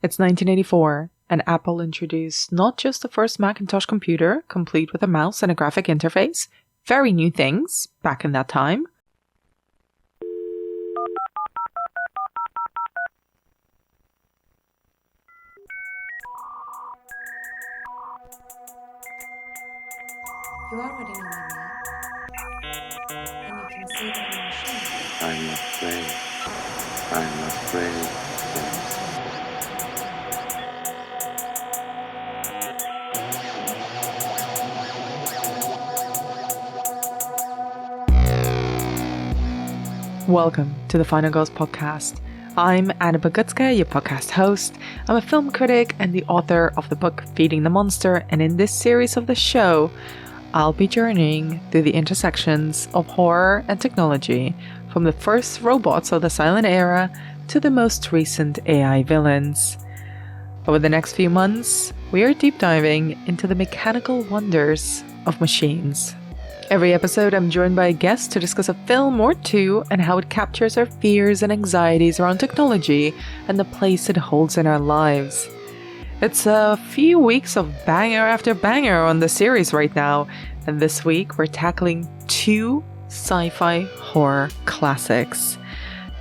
It's 1984, and Apple introduced not just the first Macintosh computer, complete with a mouse and a graphic interface, very new things back in that time. You already know my name, and you can see it on the machine. I'm afraid. I'm afraid. Welcome to the Final Girls podcast. I'm Anna Bogutska, your podcast host. I'm a film critic and the author of the book Feeding the Monster, and in this series of the show, I'll be journeying through the intersections of horror and technology, from the first robots of the silent era to the most recent AI villains. Over the next few months, we are deep diving into the mechanical wonders of machines. Every episode, I'm joined by a guest to discuss a film or two and how it captures our fears and anxieties around technology and the place it holds in our lives. It's a few weeks of banger after banger on the series right now, and this week we're tackling two sci-fi horror classics.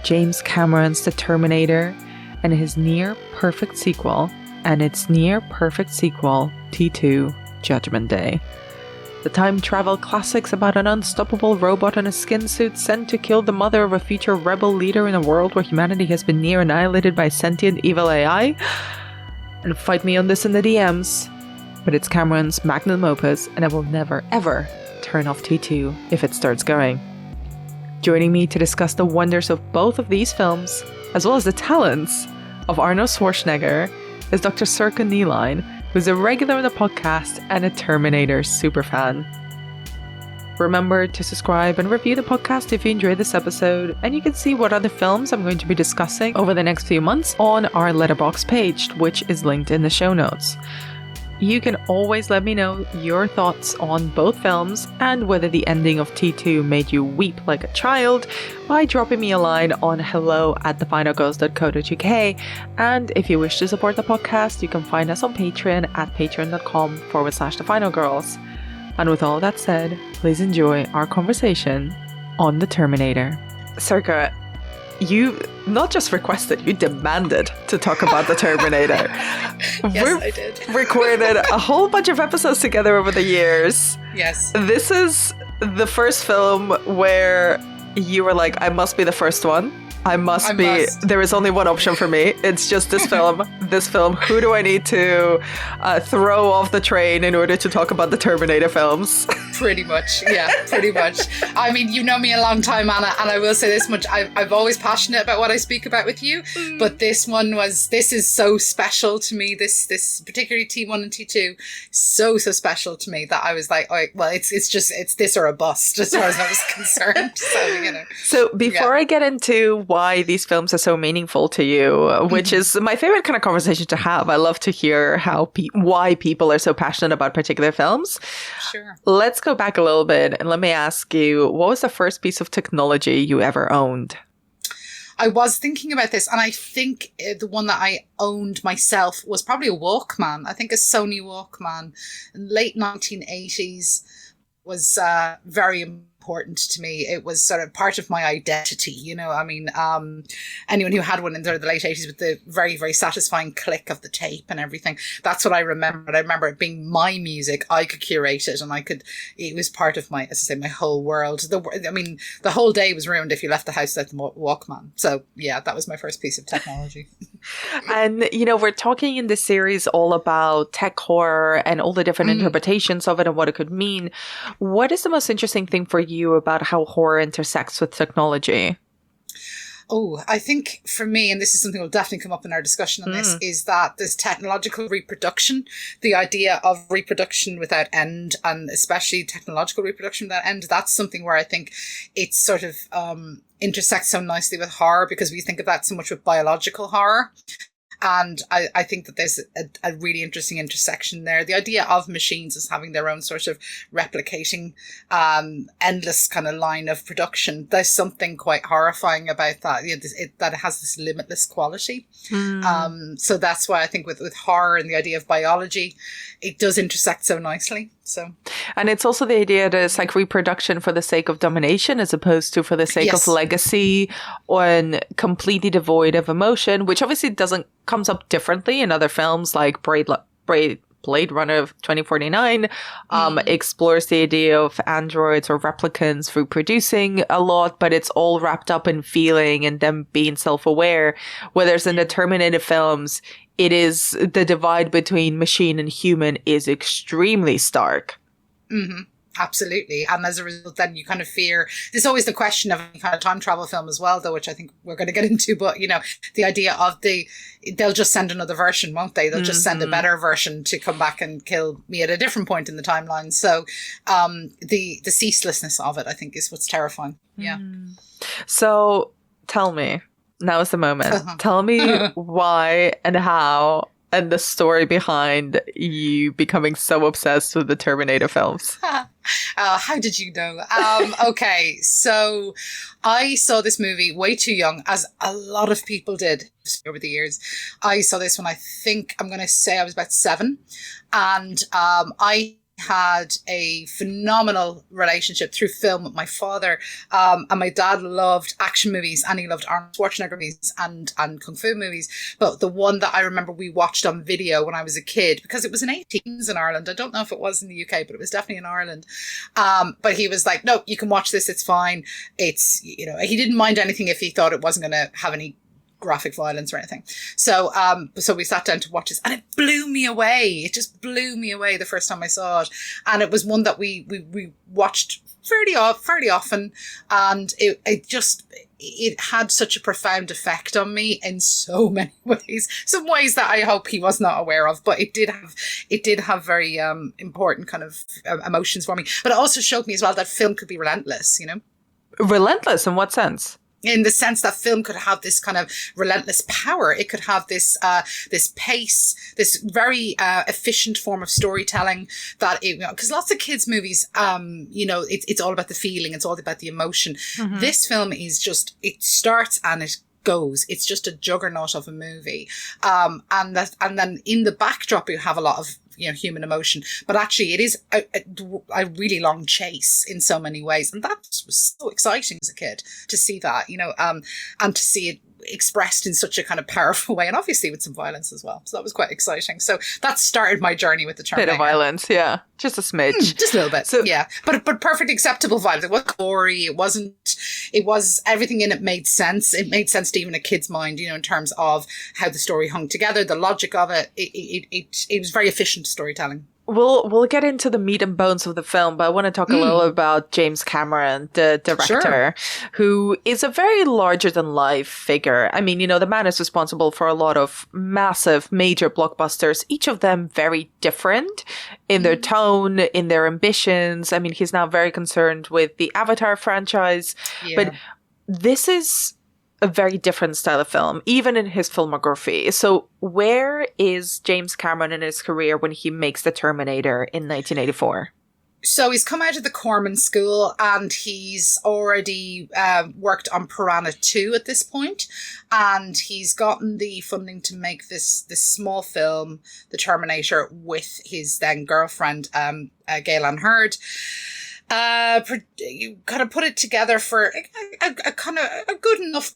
James Cameron's The Terminator and his near-perfect sequel, T2, Judgment Day. The time travel classics about an unstoppable robot in a skin suit sent to kill the mother of a future rebel leader in a world where humanity has been near annihilated by sentient evil AI. And fight me on this in the DMs, but it's Cameron's magnum opus, and I will never ever turn off T2 if it starts going. Joining me to discuss the wonders of both of these films, as well as the talents of Arnold Schwarzenegger, is Dr. Sorcha Ní Fhlainn, who's a regular on the podcast and a Terminator superfan. Remember to subscribe and review the podcast if you enjoyed this episode, and you can see what other films I'm going to be discussing over the next few months on our Letterboxd page, which is linked in the show notes. You can always let me know your thoughts on both films and whether the ending of T2 made you weep like a child by dropping me a line on hello@thefinalgirls.co.uk. And if you wish to support the podcast, you can find us on Patreon at patreon.com/thefinalgirls. And with all that said, please enjoy our conversation on The Terminator. Sorcha, you not just requested, you demanded to talk about The Terminator. Yes, I did. Recorded a whole bunch of episodes together over the years. Yes. This is the first film where you were like, I must be the first one. I must. There is only one option for me. It's just this film. Who do I need to throw off the train in order to talk about the Terminator films? Pretty much. Yeah, pretty much. I mean, you know me a long time, Anna, and I will say this much. I've always passionate about what I speak about with you, but this is so special to me. This particularly T1 and T2, so special to me that I was like, oh, well, it's this or a bust as far as I was concerned. So, you know. So before I get into why these films are so meaningful to you, which is my favorite kind of conversation to have. I love to hear why people are so passionate about particular films. Sure. Let's go back a little bit and let me ask you, what was the first piece of technology you ever owned? I was thinking about this, and I think the one that I owned myself was probably a Walkman. I think a Sony Walkman in late 1980s was very important to me. It was sort of part of my identity, you know. I mean, anyone who had one in the late 80s with the very, very satisfying click of the tape and everything, that's what I remember. I remember it being my music. I could curate it, and it was part of my, as I say, my whole world. The whole day was ruined if you left the house without the Walkman. So yeah, that was my first piece of technology. And, you know, we're talking in this series all about tech horror and all the different interpretations of it and what it could mean. What is the most interesting thing for you about how horror intersects with technology? Oh, I think for me, and this is something that will definitely come up in our discussion on this, is that this technological reproduction, the idea of reproduction without end, and especially technological reproduction without end, that's something where I think it's sort of intersects so nicely with horror, because we think of that so much with biological horror. And I think that there's a really interesting intersection there. The idea of machines as having their own sort of replicating, endless kind of line of production. There's something quite horrifying about that, that it has this limitless quality. So that's why I think with horror and the idea of biology, it does intersect so nicely. So, and it's also the idea that it's like reproduction for the sake of domination as opposed to for the sake of legacy, and completely devoid of emotion, which obviously comes up differently in other films like Blade Runner of 2049 explores the idea of androids or replicants reproducing a lot, but it's all wrapped up in feeling and them being self-aware. Whereas in the Terminator films, it is the divide between machine and human is extremely stark. Mm-hmm. Absolutely. And as a result, then you kind of fear, there's always the question of any kind of time travel film as well, though, which I think we're going to get into. But, the idea of they'll just send another version, won't they? They'll just send a better version to come back and kill me at a different point in the timeline. So the ceaselessness of it, I think, is what's terrifying. Yeah. So tell me, now is the moment. Tell me why and how, and the story behind you becoming so obsessed with the Terminator films. How did you know? Okay, so I saw this movie way too young, as a lot of people did over the years. I saw this when I was about 7. And I had a phenomenal relationship through film with my father. And my dad loved action movies, and he loved Arnold Schwarzenegger movies and Kung Fu movies. But the one that I remember we watched on video when I was a kid, because it was in 18s in Ireland. I don't know if it was in the UK, but it was definitely in Ireland. But he was like, no, you can watch this. It's fine. It's, he didn't mind anything if he thought it wasn't going to have any graphic violence or anything. So we sat down to watch this, and it blew me away. It just blew me away the first time I saw it. And it was one that we watched fairly often. And it had such a profound effect on me in so many ways. Some ways that I hope he was not aware of, but it did have very important kind of emotions for me. But it also showed me as well that film could be relentless, Relentless in what sense? In the sense that film could have this kind of relentless power. It could have this pace, this very efficient form of storytelling that because lots of kids' movies, it's all about the feeling, it's all about the emotion. Mm-hmm. This film is just, it starts and it goes. It's just a juggernaut of a movie. And then in the backdrop, you have a lot of human emotion, but actually it is a really long chase in so many ways, and that was so exciting as a kid to see that, and to see it expressed in such a kind of powerful way, and obviously with some violence as well. So that was quite exciting. So that started my journey with the Terminator. Bit of violence, yeah, just a smidge, just a little bit. So, yeah, but perfect, acceptable violence. It wasn't gory. It was everything in it made sense. It made sense to even a kid's mind, in terms of how the story hung together, the logic of it. It was very efficient storytelling. We'll get into the meat and bones of the film, but I want to talk a little about James Cameron, the director, who is a very larger-than-life figure. I mean, the man is responsible for a lot of massive, major blockbusters, each of them very different in their tone, in their ambitions. I mean, he's now very concerned with the Avatar franchise, but this is a very different style of film, even in his filmography. So where is James Cameron in his career when he makes The Terminator in 1984? So he's come out of the Corman School, and he's already worked on Piranha 2 at this point, and he's gotten the funding to make this small film, The Terminator, with his then girlfriend, Gaylan Hurd. Kind of put it together for a kind of a good enough,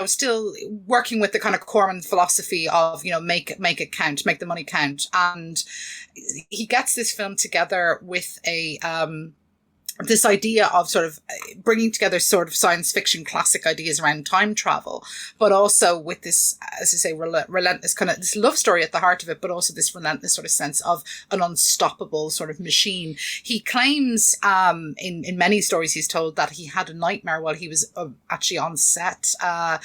still working with the kind of Corman philosophy of, make it count, make the money count. And he gets this film together with this idea of sort of bringing together sort of science fiction classic ideas around time travel, but also with this, as I say, relentless kind of this love story at the heart of it, but also this relentless sort of sense of an unstoppable sort of machine. He claims in many stories he's told that he had a nightmare while he was actually on set.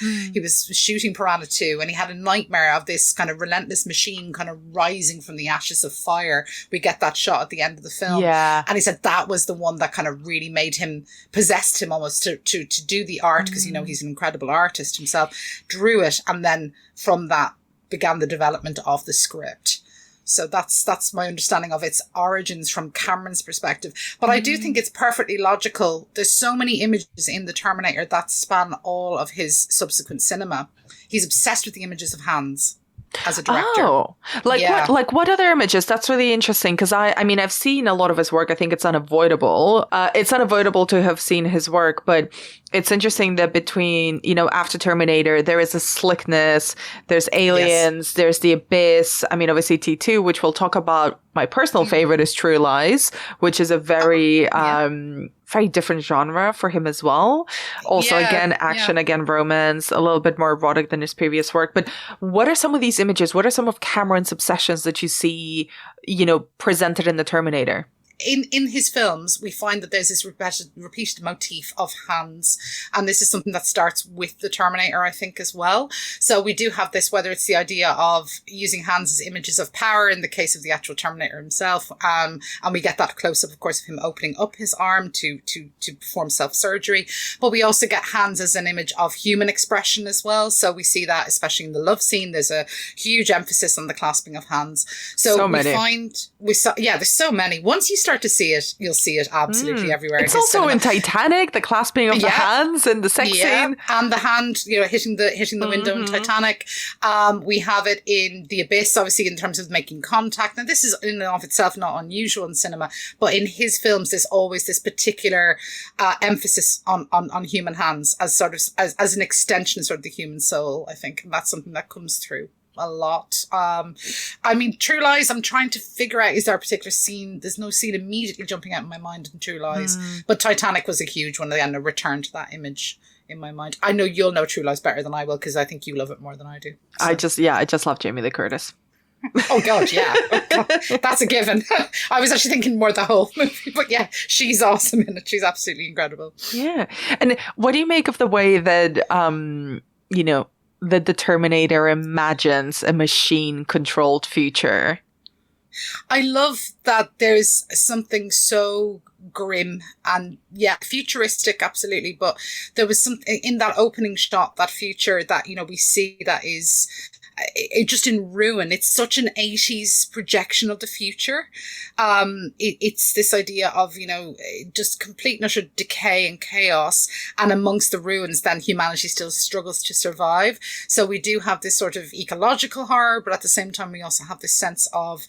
He was shooting Piranha 2, and he had a nightmare of this kind of relentless machine kind of rising from the ashes of fire. We get that shot at the end of the film. Yeah. And he said that was the one that kind of really made him, possessed him almost to do the art, because he's an incredible artist himself, drew it, and then from that began the development of the script. So that's my understanding of its origins from Cameron's perspective. But I do think it's perfectly logical. There's so many images in The Terminator that span all of his subsequent cinema. He's obsessed with the images of hands as a director. Oh, what other images? That's really interesting, because I mean, I've seen a lot of his work. I think it's unavoidable. It's unavoidable to have seen his work, but it's interesting that between, after Terminator, there is a slickness, there's Aliens, there's The Abyss. I mean, obviously T2, which we'll talk about. My personal favorite is True Lies, which is a very, very different genre for him as well. Also, again, action, again, romance, a little bit more erotic than his previous work. But what are some of these images? What are some of Cameron's obsessions that you see, presented in The Terminator? In his films, we find that there's this repeated motif of hands. And this is something that starts with The Terminator, I think, as well. So we do have this, whether it's the idea of using hands as images of power in the case of the actual Terminator himself. And we get that close-up, of course, of him opening up his arm to perform self-surgery. But we also get hands as an image of human expression as well. So we see that, especially in the love scene, there's a huge emphasis on the clasping of hands. So many. There's so many. Once you start to see it, you'll see it absolutely everywhere. It's also in Titanic, the clasping of the hands and the sex scene, and the hand, hitting the window in Titanic. We have it in The Abyss, obviously, in terms of making contact. Now, this is in and of itself not unusual in cinema, but in his films, there's always this particular emphasis on human hands as sort of as an extension, sort of the human soul. I think, and that's something that comes through a lot. I mean, True Lies, I'm trying to figure out, is there a particular scene? There's no scene immediately jumping out in my mind in True Lies, but Titanic was a huge one, and a return to that image in my mind. I know you'll know True Lies better than I will, because I think you love it more than I do. So. I just love Jamie Lee Curtis. Oh God, yeah. Oh, God. That's a given. I was actually thinking more the whole movie, but yeah, she's awesome in it. She's absolutely incredible. Yeah. And what do you make of the way that, that the Terminator imagines a machine-controlled future? I love that there's something so grim and futuristic, absolutely, but there was something in that opening shot, that future that we see that is just in ruin. It's such an 80s projection of the future. It's this idea of, just complete and utter decay and chaos. And amongst the ruins, then humanity still struggles to survive. So we do have this sort of ecological horror, but at the same time, we also have this sense of,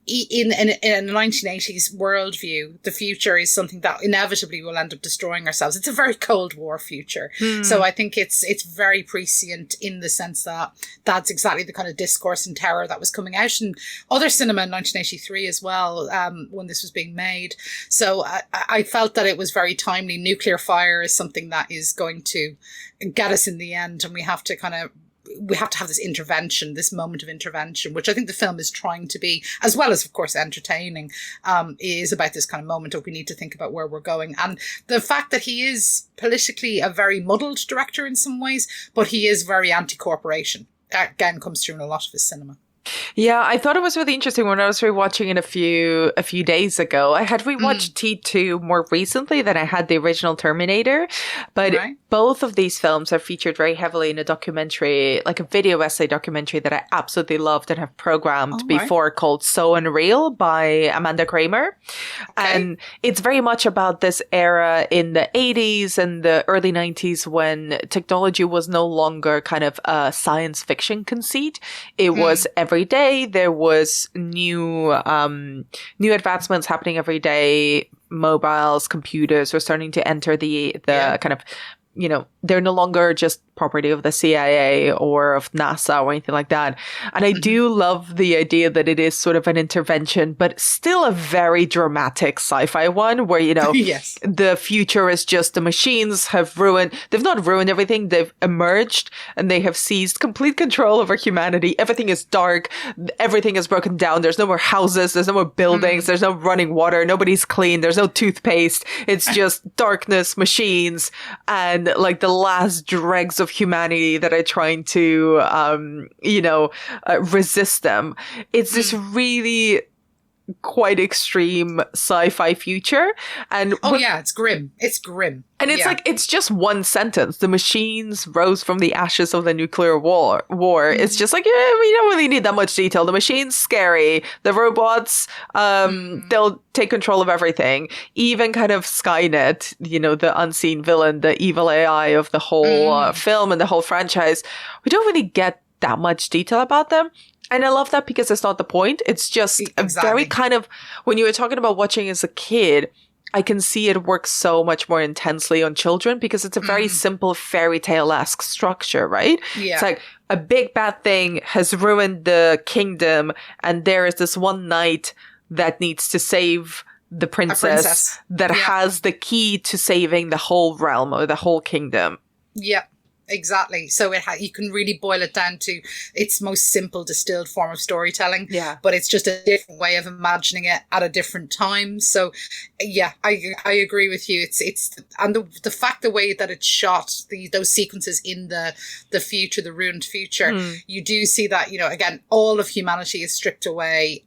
in a 1980s worldview, the future is something that inevitably will end up destroying ourselves. It's a very Cold War future. So I think it's very prescient in the sense that that's exactly the kind of discourse and terror that was coming out in other cinema in 1983 as well, when this was being made. So I felt that it was very timely. Nuclear fire is something that is going to get us in the end, and we have to have this intervention, this moment of intervention, which I think the film is trying to be, as well as, of course, entertaining, is about this kind of moment of we need to think about where we're going. And the fact that he is politically a very muddled director in some ways, but he is very anti-corporation. That, again, comes through in a lot of his cinema. Yeah, I thought it was really interesting when I was rewatching it a few days ago. I had rewatched T2 more recently than I had the original Terminator, but both of these films are featured very heavily in a documentary, like a video essay documentary that I absolutely loved and have programmed before, called So Unreal by Amanda Kramer. And it's very much about this era in the 80s and the early 90s when technology was no longer kind of a science fiction conceit. It was every day. There was new advancements happening every day. Mobiles, computers were starting to enter the kind of, they're no longer just property of the CIA or of NASA or anything like that. And I do love the idea that it is sort of an intervention, but still a very dramatic sci-fi one where, the future is just the machines have they've not ruined everything. They've emerged and they have seized complete control over humanity. Everything is dark. Everything is broken down. There's no more houses. There's no more buildings. There's no running water. Nobody's clean. There's no toothpaste. It's just darkness, machines, and like the last dregs of humanity that are trying to, resist them. It's this really quite extreme sci-fi future. And it's grim. It's grim. And it's like, it's just one sentence. The machines rose from the ashes of the nuclear war. It's just like, we don't really need that much detail. The machines, scary. The robots, they'll take control of everything. Even kind of Skynet, the unseen villain, the evil AI of the whole film and the whole franchise. We don't really get that much detail about them. And I love that because it's not the point. It's just a very kind of, when you were talking about watching as a kid, I can see it works so much more intensely on children because it's a very simple fairy tale-esque structure, right? Yeah. It's like a big bad thing has ruined the kingdom and there is this one knight that needs to save the princess that has the key to saving the whole realm or the whole kingdom. Yeah. Exactly. So you can really boil it down to its most simple distilled form of storytelling. Yeah. But it's just a different way of imagining it at a different time. So yeah, I agree with you. It's and the fact, the way that it's shot, those sequences in the future, the ruined future, you do see that, again, all of humanity is stripped away.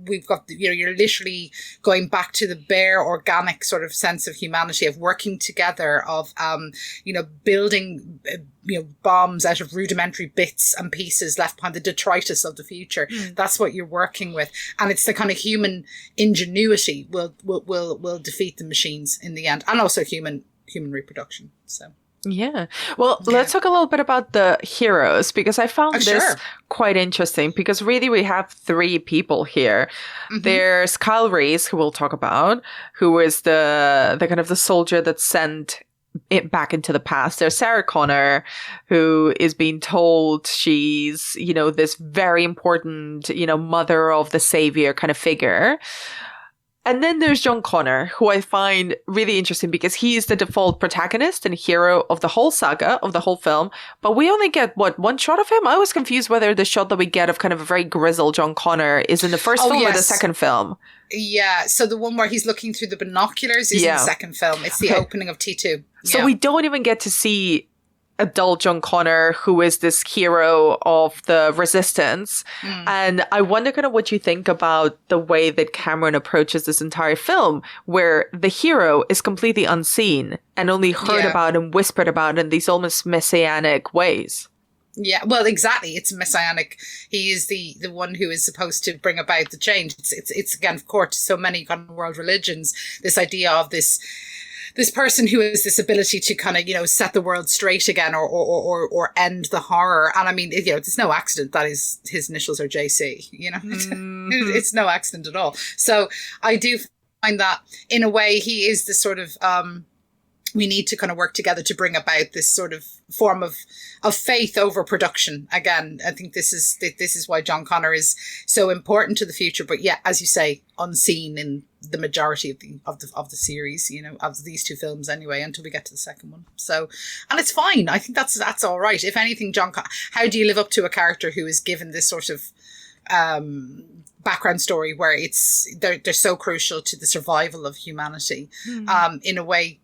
We've got, you're literally going back to the bare organic sort of sense of humanity, of working together, of, building, bombs out of rudimentary bits and pieces left behind, the detritus of the future. That's what you're working with. And it's the kind of human ingenuity will defeat the machines in the end, and also human reproduction. So. Yeah. Well, let's talk a little bit about the heroes, because I found this quite interesting, because really we have three people here. There's Kyle Reese, who we'll talk about, who is the kind of the soldier that's sent it back into the past. There's Sarah Connor, who is being told she's, this very important, mother of the savior kind of figure. And then there's John Connor, who I find really interesting because he's the default protagonist and hero of the whole saga, of the whole film. But we only get, one shot of him? I was confused whether the shot that we get of kind of a very grizzled John Connor is in the first film or the second film. Yeah, so the one where he's looking through the binoculars is in the second film. It's the opening of T2. So we don't even get to see adult John Connor, who is this hero of the resistance. And I wonder kind of what you think about the way that Cameron approaches this entire film, where the hero is completely unseen and only heard about and whispered about in these almost messianic ways. Yeah, well, exactly. It's messianic. He is the one who is supposed to bring about the change. It's again, of course, to so many kind of world religions, this idea of this person who has this ability to kind of, set the world straight again or end the horror. And I mean, it's no accident that his initials are JC, It's no accident at all. So I do find that in a way he is the sort of, we need to kind of work together to bring about this sort of form of faith over production. Again, I think this is why John Connor is so important to the future. But yeah, as you say, unseen in the majority of the series, of these two films anyway, until we get to the second one. So, and it's fine. I think that's all right. If anything, how do you live up to a character who is given this sort of background story where they're so crucial to the survival of humanity? In a way,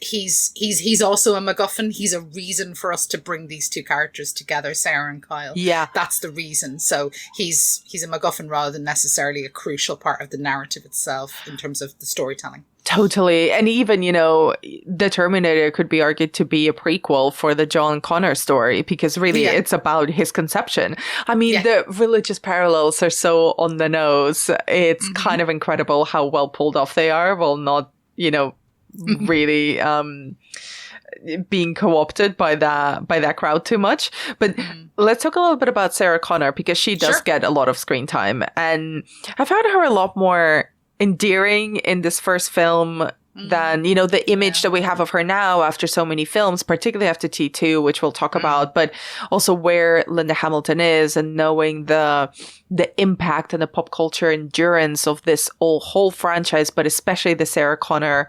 he's also a MacGuffin. He's a reason for us to bring these two characters together, Sarah and Kyle. Yeah, that's the reason. So he's a MacGuffin rather than necessarily a crucial part of the narrative itself in terms of the storytelling. Totally. And even, the Terminator could be argued to be a prequel for the John Connor story, because really it's about his conception. I mean, the religious parallels are so on the nose. It's kind of incredible how well pulled off they are, while not, really being co-opted by that crowd too much. But let's talk a little bit about Sarah Connor, because she does get a lot of screen time, and I found her a lot more endearing in this first film than, the image that we have of her now after so many films, particularly after T2, which we'll talk about, but also where Linda Hamilton is, and knowing the impact and the pop culture endurance of this whole franchise, but especially the Sarah Connor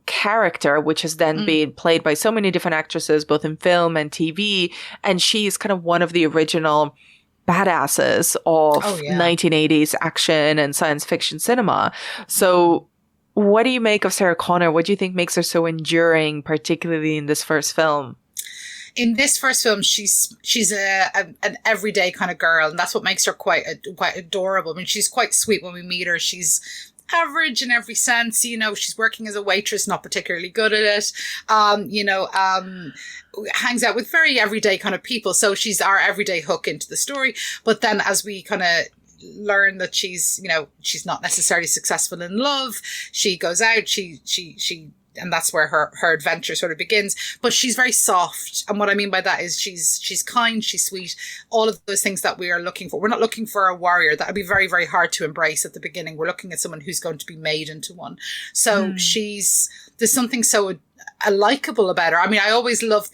character, which has then been played by so many different actresses, both in film and TV. And she's kind of one of the original badasses of 1980s action and science fiction cinema. So what do you make of Sarah Connor? What do you think makes her so enduring, particularly in this first film? In this first film, she's an everyday kind of girl, and that's what makes her quite adorable. I mean, she's quite sweet when we meet her. She's average in every sense, you know. She's working as a waitress, not particularly good at it. Hangs out with very everyday kind of people, so she's our everyday hook into the story. But then, as we kind of learn that she's not necessarily successful in love, she goes out, she and that's where her adventure sort of begins. But she's very soft. And what I mean by that is she's kind, she's sweet, all of those things that we are looking for. We're not looking for a warrior. That would be very, very hard to embrace at the beginning. We're looking at someone who's going to be made into one. So there's something so likable about her. I mean, I always love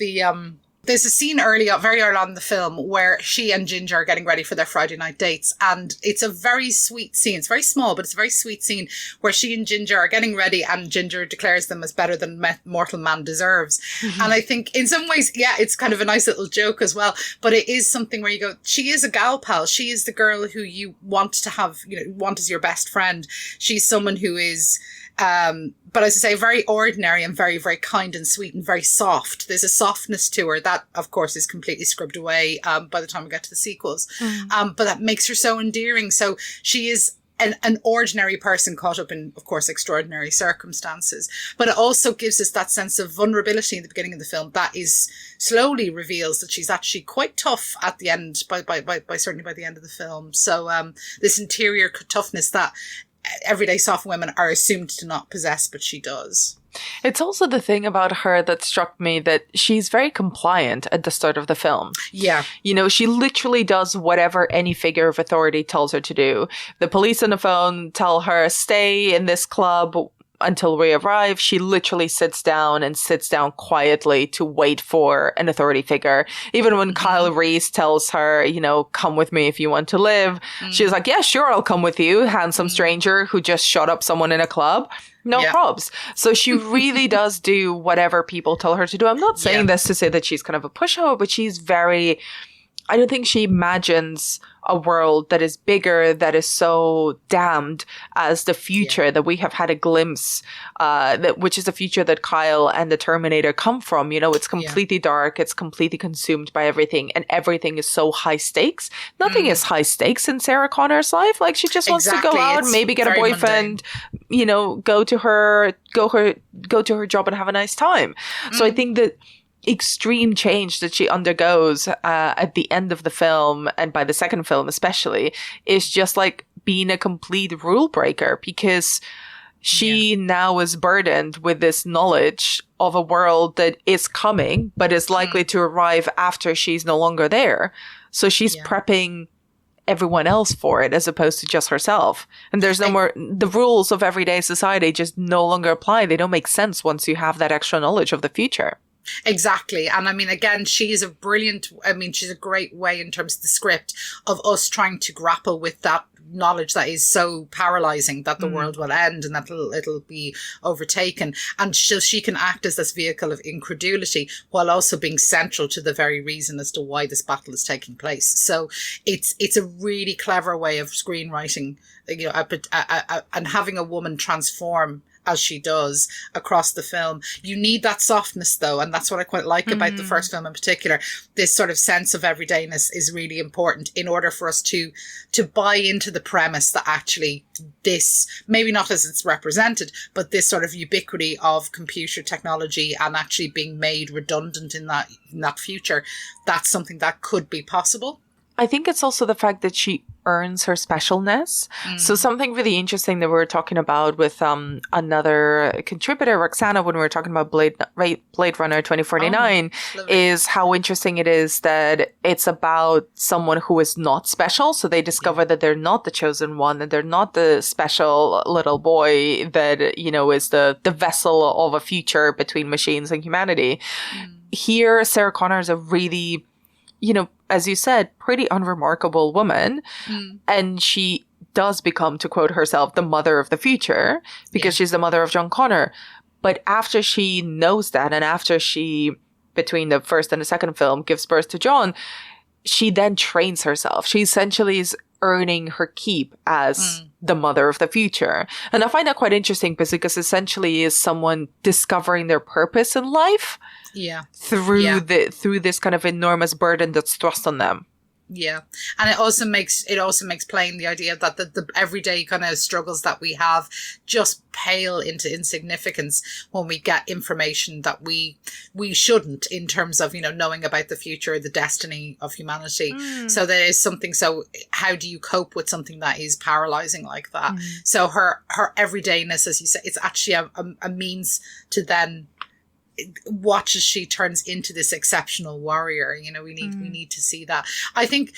there's a scene very early on in the film where she and Ginger are getting ready for their Friday night dates. And it's a very sweet scene. It's very small, but it's a very sweet scene where she and Ginger are getting ready and Ginger declares them as better than mortal man deserves. Mm-hmm. And I think in some ways, yeah, it's kind of a nice little joke as well. But it is something where you go, she is a gal pal. She is the girl who you want to have, want as your best friend. She's someone who is, but as I say, very ordinary and very, very kind and sweet and very soft. There's a softness to her that, of course, is completely scrubbed away by the time we get to the sequels. But that makes her so endearing. So she is an ordinary person caught up in, of course, extraordinary circumstances. But it also gives us that sense of vulnerability in the beginning of the film that is slowly reveals that she's actually quite tough at the end, by certainly by the end of the film. So this interior toughness that everyday soft women are assumed to not possess, but she does. It's also the thing about her that struck me, that she's very compliant at the start of the film. Yeah. She literally does whatever any figure of authority tells her to do. The police on the phone tell her, stay in this club until we arrive. She literally sits down quietly to wait for an authority figure. Even when Kyle Reese tells her, come with me if you want to live, she's like, yeah, sure, I'll come with you. Handsome stranger who just shot up someone in a club. No probs. So she really does do whatever people tell her to do. I'm not saying this to say that she's kind of a pushover, but she's very... I don't think she imagines a world that is bigger, that is so damned as the future that we have had a glimpse, which is the future that Kyle and the Terminator come from. It's completely dark. It's completely consumed by everything, and everything is so high stakes. Nothing is high stakes in Sarah Connor's life. Like, she just wants to go out, maybe get a boyfriend, go to her job and have a nice time. So I think that extreme change that she undergoes at the end of the film, and by the second film especially, is just like being a complete rule breaker, because she now is burdened with this knowledge of a world that is coming but is likely to arrive after she's no longer there. So she's prepping everyone else for it as opposed to just herself. And there's no more, the rules of everyday society just no longer apply. They don't make sense once you have that extra knowledge of the future. Exactly. And I mean, again, she's a great way in terms of the script of us trying to grapple with that knowledge that is so paralyzing that the world will end and that it'll be overtaken. And so she can act as this vehicle of incredulity while also being central to the very reason as to why this battle is taking place. So it's a really clever way of screenwriting, and having a woman transform as she does across the film. You need that softness though, and that's what I quite like about the first film in particular. This sort of sense of everydayness is really important in order for us to buy into the premise that actually this, maybe not as it's represented, but this sort of ubiquity of computer technology and actually being made redundant in that future, that's something that could be possible. I think it's also the fact that she earns her specialness. So something really interesting that we were talking about with another contributor, Roxana, when we were talking about Blade Runner 2049, is how interesting it is that it's about someone who is not special. So they discover that they're not the chosen one, and they're not the special little boy that, is the vessel of a future between machines and humanity. Here, Sarah Connor is a really, as you said, pretty unremarkable woman. And she does become, to quote herself, the mother of the future, because she's the mother of John Connor. But after she knows that, and after she, between the first and the second film, gives birth to John, she then trains herself. She essentially is earning her keep as the mother of the future. And I find that quite interesting because essentially is someone discovering their purpose in life through this kind of enormous burden that's thrust on them. Yeah. And it also makes plain the idea that the everyday kind of struggles that we have just pale into insignificance when we get information that we shouldn't, in terms of, knowing about the future, the destiny of humanity. So there is something, so how do you cope with something that is paralyzing like that? So her everydayness, as you say, it's actually a means to then watch as she turns into this exceptional warrior. We need to see that. I think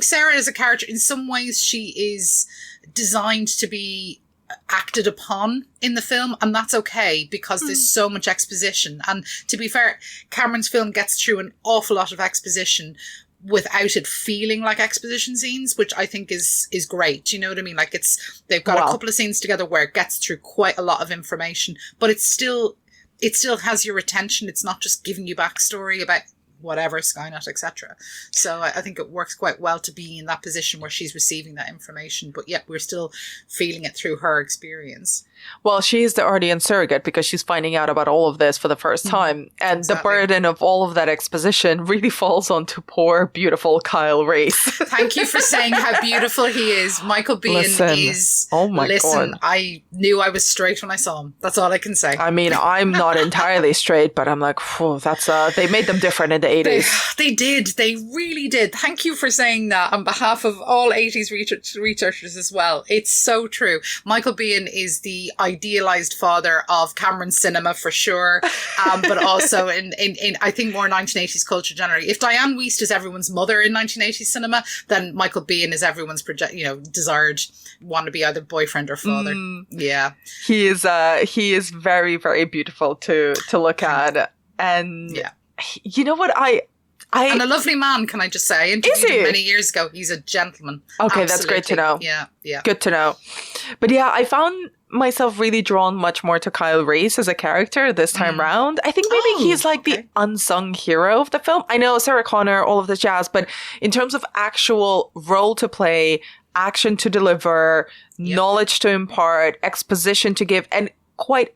Sarah as a character, in some ways, she is designed to be acted upon in the film, and that's okay because there's so much exposition. And to be fair, Cameron's film gets through an awful lot of exposition without it feeling like exposition scenes, which I think is great. You know what I mean? Like, they've got a couple of scenes together where it gets through quite a lot of information, but it still has your attention. It's not just giving you backstory about whatever, Skynet, etc. So I think it works quite well to be in that position where she's receiving that information, but yet we're still feeling it through her experience. Well, she's the audience surrogate because she's finding out about all of this for the first time. And the burden of all of that exposition really falls onto poor, beautiful Kyle Reese. Thank you for saying how beautiful he is. Michael Biehn is... Oh my God. I knew I was straight when I saw him. That's all I can say. I mean, I'm not entirely straight, but I'm like, that's... they made them different in the 80s. They did. They really did. Thank you for saying that on behalf of all 80s researchers as well. It's so true. Michael Biehn is the idealized father of Cameron cinema for sure, but also in I think more 1980s culture generally. If Diane Wiest is everyone's mother in 1980s cinema, then Michael Biehn is everyone's desired wannabe either boyfriend or father. Yeah, he is very, very beautiful to look at, and you know what and a lovely man, can I just say? I interviewed him many years ago. He's a gentleman. Okay, that's great to know. Yeah. Good to know. But yeah, I found myself really drawn much more to Kyle Reese as a character this time round. I think maybe he's like the unsung hero of the film. I know Sarah Connor, all of the jazz, but in terms of actual role to play, action to deliver, knowledge to impart, exposition to give, and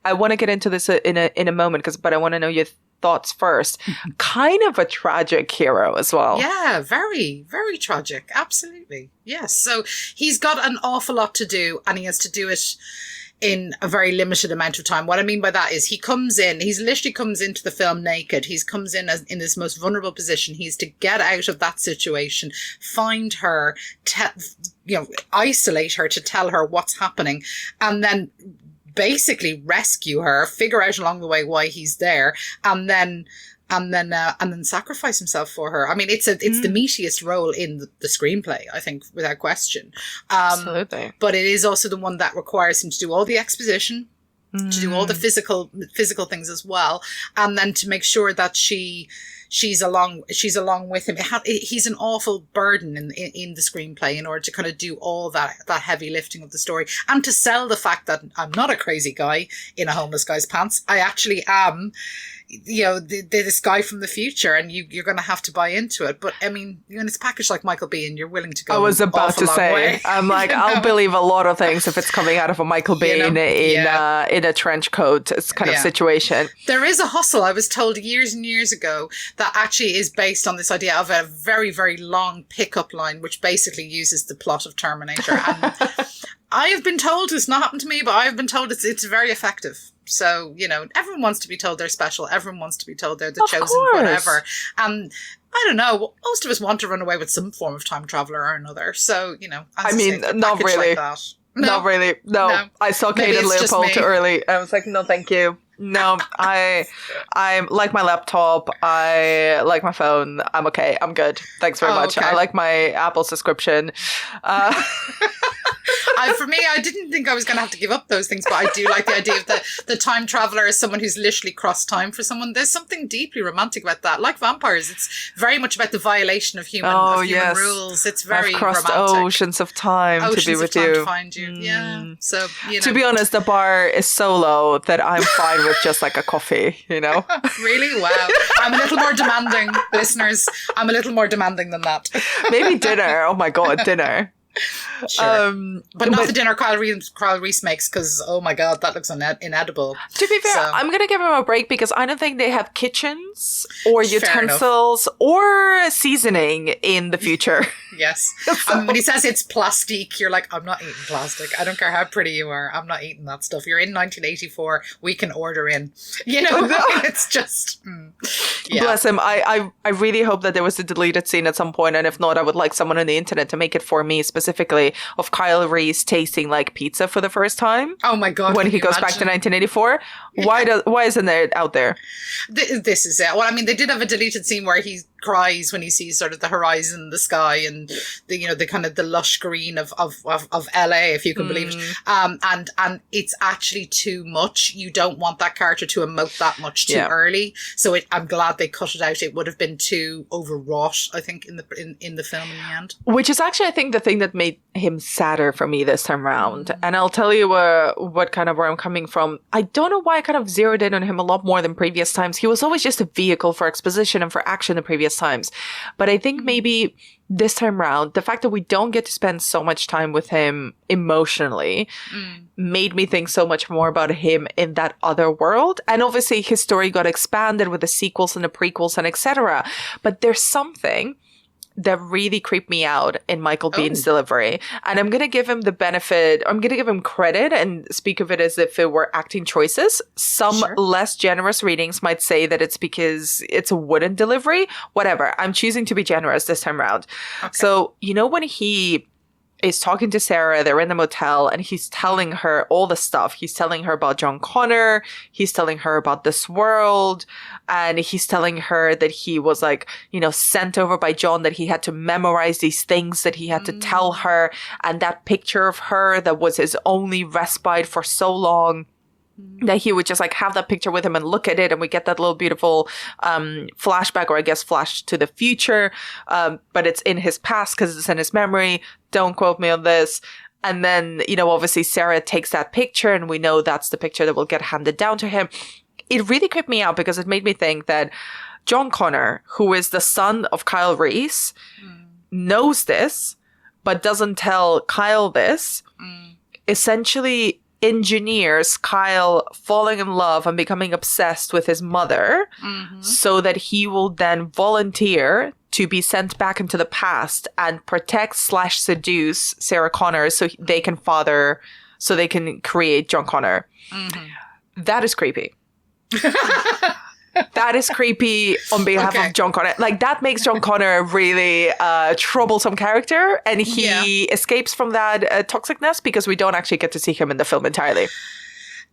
I want to get into this in a moment, but I want to know your thoughts first. Kind of a tragic hero as well. Yeah, very, very tragic. Absolutely. Yes. So he's got an awful lot to do, and he has to do it in a very limited amount of time. What I mean by that is he literally comes into the film naked. He comes in in this most vulnerable position. He's to get out of that situation, find her, isolate her to tell her what's happening, and then basically rescue her, figure out along the way why he's there, and then sacrifice himself for her. I mean, it's the meatiest role in the screenplay, I think, without question. Absolutely. But it is also the one that requires him to do all the exposition, to do all the physical things as well, and then to make sure that she's along with him. He's an awful burden in the screenplay in order to kind of do all that heavy lifting of the story, and to sell the fact that I'm not a crazy guy in a homeless guy's pants. I actually am, this guy from the future, and you're going to have to buy into it. But I mean, when it's packaged like Michael Biehn, you're willing to go. I was about to say, I'm like, I'll believe a lot of things if it's coming out of a Michael Biehn in a trench coat kind of situation. There is a hustle, I was told years and years ago, that actually is based on this idea of a very, very long pickup line, which basically uses the plot of Terminator. And I have been told, it's not happened to me, but I have been told it's very effective. So, everyone wants to be told they're special. Everyone wants to be told they're the chosen, whatever. And I don't know, most of us want to run away with some form of time traveler or another. So, I mean, not really. Like Not really. No. I saw Kate and Leopold too early. I was like, no, thank you. No, I like my laptop. I like my phone. I'm okay. I'm good. Thanks very much. Okay. I like my Apple subscription. For me, I didn't think I was going to have to give up those things, but I do like the idea of the time traveler as someone who's literally crossed time for someone. There's something deeply romantic about that. Like vampires, it's very much about the violation of human rules. It's very I've crossed romantic. Oceans of time to be with you. To find you. Yeah. So, To be honest, the bar is so low that I'm fine with just like a coffee, Really? Wow. I'm a little more demanding, listeners. I'm a little more demanding than that. Maybe dinner. Oh my God, dinner. Sure. But not the dinner Kyle Reese makes, because, oh my God, that looks inedible. To be fair, I'm going to give him a break because I don't think they have kitchens or utensils or seasoning in the future. Yes. When he says it's plastic, you're like, I'm not eating plastic. I don't care how pretty you are. I'm not eating that stuff. You're in 1984. We can order in. You know, it's just... Bless him. I really hope that there was a deleted scene at some point, and if not, I would like someone on the internet to make it for me specifically of Kyle Reese tasting like pizza for the first time. Oh my God. When he goes back to 1984. Why isn't it out there? This is it. Well, I mean, they did have a deleted scene where he cries when he sees sort of the horizon, the sky, and the kind of the lush green of LA, if you can believe it. And it's actually too much. You don't want that character to emote that much too early. So I'm glad they cut it out. It would have been too overwrought, I think, in the film in the end. Which is actually, I think, the thing that made him sadder for me this time around. And I'll tell you where I'm coming from. I don't know why I kind of zeroed in on him a lot more than previous times. He was always just a vehicle for exposition and for action the previous times. But I think maybe this time around, the fact that we don't get to spend so much time with him emotionally made me think so much more about him in that other world. And obviously his story got expanded with the sequels and the prequels and etc. But there's something that really creeped me out in Michael Biehn's delivery. And I'm going to give him I'm going to give him credit and speak of it as if it were acting choices. Some less generous readings might say that it's because it's a wooden delivery. Whatever. I'm choosing to be generous this time around. Okay. So, when he is talking to Sarah, they're in the motel, and he's telling her all the stuff. He's telling her about John Connor. He's telling her about this world. And he's telling her that he was sent over by John, that he had to memorize these things that he had to tell her. And that picture of her that was his only respite for so long, that he would just have that picture with him and look at it, and we get that little beautiful flashback, or I guess flash to the future, but it's in his past because it's in his memory. Don't quote me on this. And then, obviously Sarah takes that picture, and we know that's the picture that will get handed down to him. It really creeped me out because it made me think that John Connor, who is the son of Kyle Reese, knows this, but doesn't tell Kyle this, essentially engineers Kyle falling in love and becoming obsessed with his mother so that he will then volunteer to be sent back into the past and protect/seduce Sarah Connor so they can create John Connor. That is creepy. That is creepy on behalf of John Connor. That makes John Connor a really troublesome character, and he escapes from that toxicness because we don't actually get to see him in the film entirely.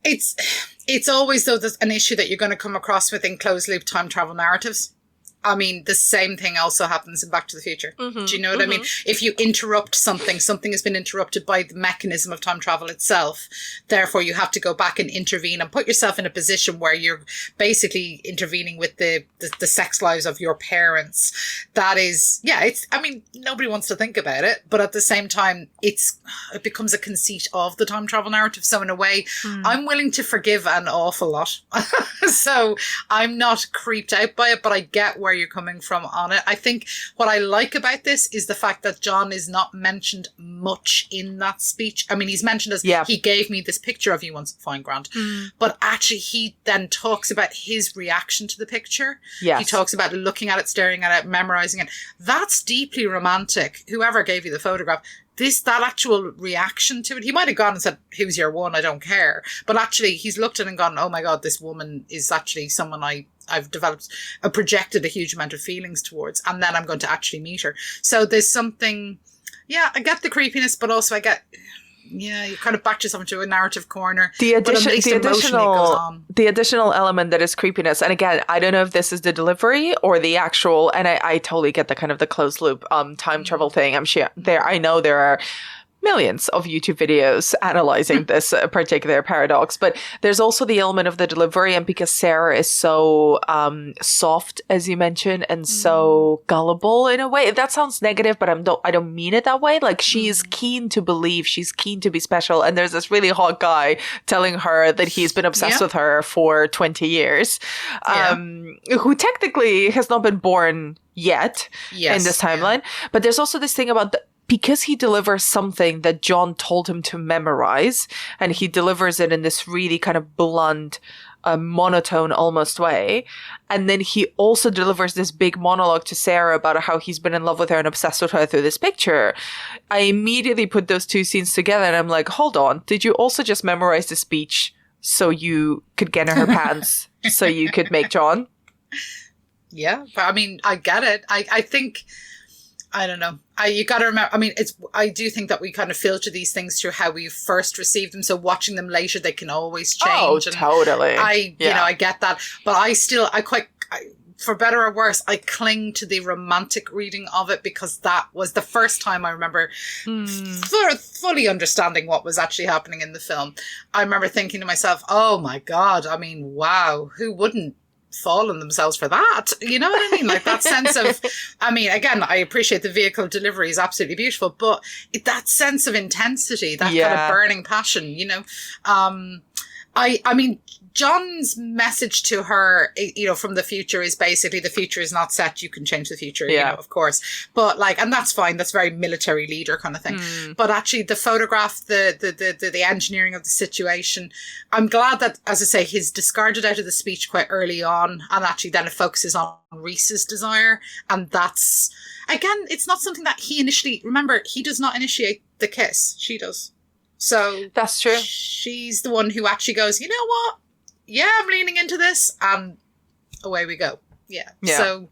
It's always, though, an issue that you're going to come across within closed-loop time travel narratives. I mean, the same thing also happens in Back to the Future. Do you know what I mean? If you interrupt something has been interrupted by the mechanism of time travel itself. Therefore, you have to go back and intervene and put yourself in a position where you're basically intervening with the sex lives of your parents. That is, nobody wants to think about it. But at the same time, it becomes a conceit of the time travel narrative. So in a way, I'm willing to forgive an awful lot. So I'm not creeped out by it, but I get where you're coming from on it. I think what I like about this is the fact that John is not mentioned much in that speech. I mean, he's mentioned as he gave me this picture of you once, fine, grand. But actually he then talks about his reaction to the picture. He talks about looking at it, staring at it, memorizing it. That's deeply romantic. Whoever gave you the photograph, that actual reaction to it, he might have gone and said, who's your one? I don't care. But actually he's looked at it and gone, oh my God, this woman is actually someone I've projected a huge amount of feelings towards, and then I'm going to actually meet her. So there's something, I get the creepiness, but also I get, you kind of backed yourself into a narrative corner. The additional element that is creepiness, and again, I don't know if this is the delivery or the actual, and I totally get the kind of the closed loop time travel thing. I'm sure I know there are millions of YouTube videos analyzing this particular paradox, but there's also the element of the delivery, and because Sarah is so soft, as you mentioned, and so gullible in a way. That sounds negative, but I don't mean it that way. She's keen to believe, she's keen to be special, and there's this really hot guy telling her that he's been obsessed with her for 20 years, who technically has not been born yet in this timeline. But there's also this thing about because he delivers something that John told him to memorize, and he delivers it in this really kind of blunt, monotone almost way. And then he also delivers this big monologue to Sarah about how he's been in love with her and obsessed with her through this picture. I immediately put those two scenes together and I'm like, hold on, did you also just memorize the speech so you could get in her pants so you could make John? Yeah, but I mean, I get it. I think, I don't know. You got to remember, I mean, I do think that we kind of filter these things through how we first received them. So watching them later, they can always change. Oh, totally. You know, I get that. But for better or worse, I cling to the romantic reading of it because that was the first time I remember fully understanding what was actually happening in the film. I remember thinking to myself, oh my God, I mean, wow, who wouldn't fall on themselves for that? You know what I mean? Like that sense of, I mean, again, I appreciate the vehicle delivery is absolutely beautiful, but that sense of intensity, that kind of burning passion, you know, I mean, John's message to her, you know, from the future is basically the future is not set. You can change the future, you know, of course. But like, and that's fine. That's very military leader kind of thing. But actually the photograph, the engineering of the situation, I'm glad that, as I say, he's discarded out of the speech quite early on. And actually then it focuses on Reese's desire. And that's, again, it's not something that he initially, remember, he does not initiate the kiss. She does. So that's true. She's the one who actually goes, you know what? Yeah, I'm leaning into this, and away we go. Yeah. So,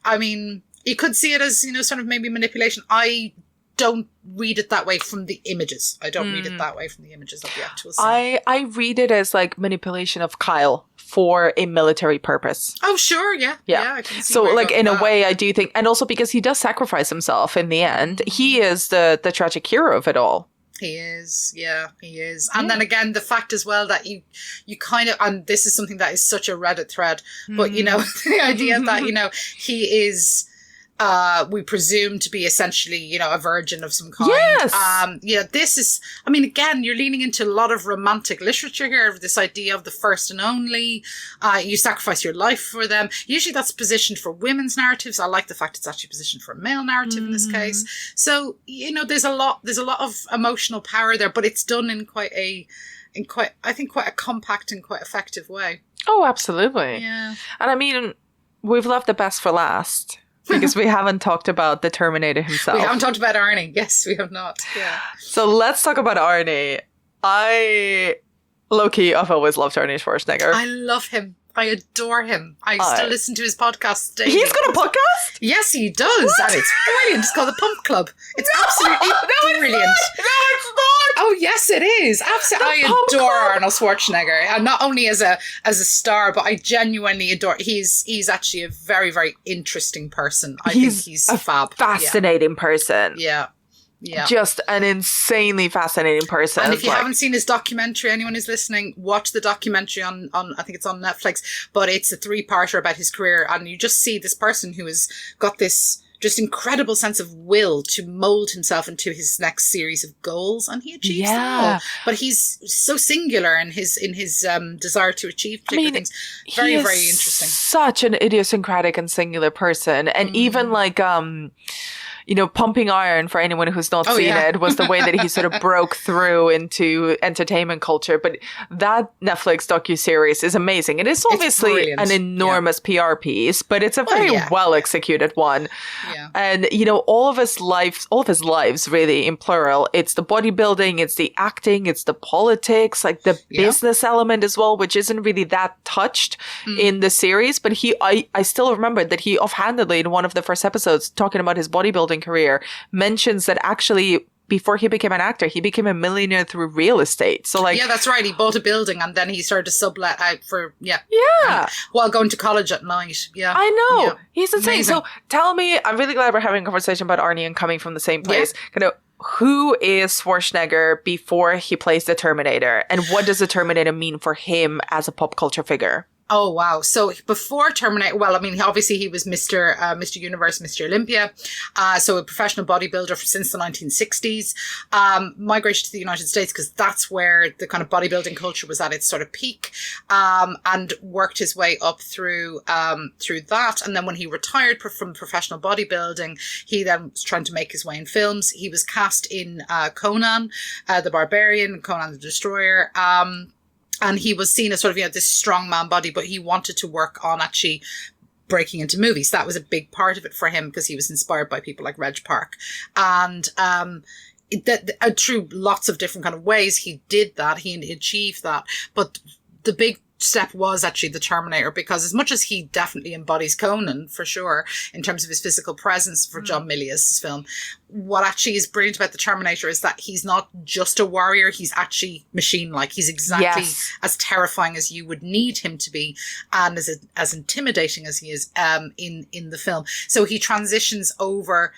I mean, you could see it as, you know, sort of maybe manipulation. I don't read it that way from the images. I don't read it that way from the images of the actual scene. I read it as like manipulation of Kyle for a military purpose. Oh, sure. Yeah. I can see so like in a way, I do think, and also because he does sacrifice himself in the end, he is the tragic hero of it all. He is, yeah, he is. And then again, the fact as well that you kind of, and this is something that is such a Reddit thread, but you know, the idea that, you know, he is, we presume to be essentially, you know, a virgin of some kind. Yes. Yeah, this is, I mean, again, you're leaning into a lot of romantic literature here, this idea of the first and only, you sacrifice your life for them. Usually that's positioned for women's narratives. I like the fact it's actually positioned for a male narrative in this case. So, you know, there's a lot of emotional power there, but it's done in quite a compact and quite effective way. Oh, absolutely. Yeah. And I mean, we've left the best for last. Because we haven't talked about the Terminator himself. We haven't talked about Arnie. Yes, we have not. Yeah. So let's talk about Arnie. Low-key, I've always loved Arnie Schwarzenegger. I love him. I adore him. I still listen to his podcast daily. He's got a podcast? Yes, he does. What? And it's brilliant. It's called The Pump Club. It's absolutely brilliant. No, it's not. Oh, yes, it is. Absolutely. I adore Arnold Schwarzenegger. And not only as a star, but I genuinely adore. He's actually a very, very interesting person. I think he's a fab. Fascinating person. Yeah. Yeah. Just an insanely fascinating person. And if you haven't seen his documentary, anyone who's listening, watch the documentary on I think it's on Netflix, but it's a 3-parter about his career. And you just see this person who has got this just incredible sense of will to mold himself into his next series of goals. And he achieves them all. But he's so singular in his desire to achieve particular things. Very, very interesting. Such an idiosyncratic and singular person. And even like, you know, Pumping Iron, for anyone who's not seen it, was the way that he sort of broke through into entertainment culture. But that Netflix docuseries is amazing. It is obviously an enormous PR piece, but it's a very well executed one. Yeah. And, you know, all of his lives, really, in plural, it's the bodybuilding, it's the acting, it's the politics, like the business element as well, which isn't really that touched in the series. But I still remember that he offhandedly, in one of the first episodes, talking about his bodybuilding career, mentions that actually before he became an actor, he became a millionaire through real estate. So like, yeah, that's right. He bought a building and then he started to sublet out for while going to college at night. Yeah, I know. Yeah. He's insane. Amazing. So tell me, I'm really glad we're having a conversation about Arnie and coming from the same place. Kind of, who is Schwarzenegger before he plays the Terminator, and what does the Terminator mean for him as a pop culture figure? Oh, wow. So before Terminator, well, I mean, obviously he was Mr. Universe, Mr. Olympia. So a professional bodybuilder since the 1960s, migrated to the United States because that's where the kind of bodybuilding culture was at its sort of peak, and worked his way up through that. And then when he retired from professional bodybuilding, he then was trying to make his way in films. He was cast in Conan, the Barbarian, Conan the Destroyer, and he was seen as sort of, this strong man body, but he wanted to work on actually breaking into movies. That was a big part of it for him because he was inspired by people like Reg Park. And through lots of different kind of ways, he did that. He achieved that. But the big step was actually the Terminator, because as much as he definitely embodies Conan for sure in terms of his physical presence for John Milius' film, what actually is brilliant about the Terminator is that he's not just a warrior, he's actually machine-like. He's exactly as terrifying as you would need him to be, and as intimidating as he is in the film. So he transitions over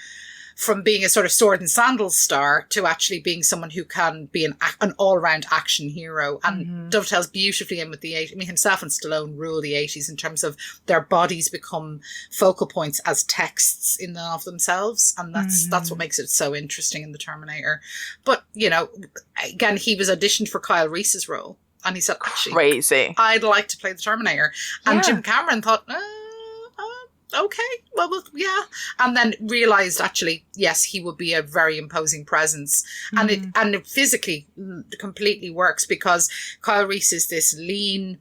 from being a sort of sword and sandals star to actually being someone who can be an all-round action hero, and dovetails beautifully in with the 80s. I mean, himself and Stallone rule the 80s in terms of their bodies become focal points as texts in and of themselves, and that's what makes it so interesting in the Terminator. But, again, he was auditioned for Kyle Reese's role, and he said, actually, crazy, I'd like to play the Terminator. And Jim Cameron thought, okay, well, yeah. And then realized, actually, yes, he would be a very imposing presence. And it physically completely works, because Kyle Reese is this lean,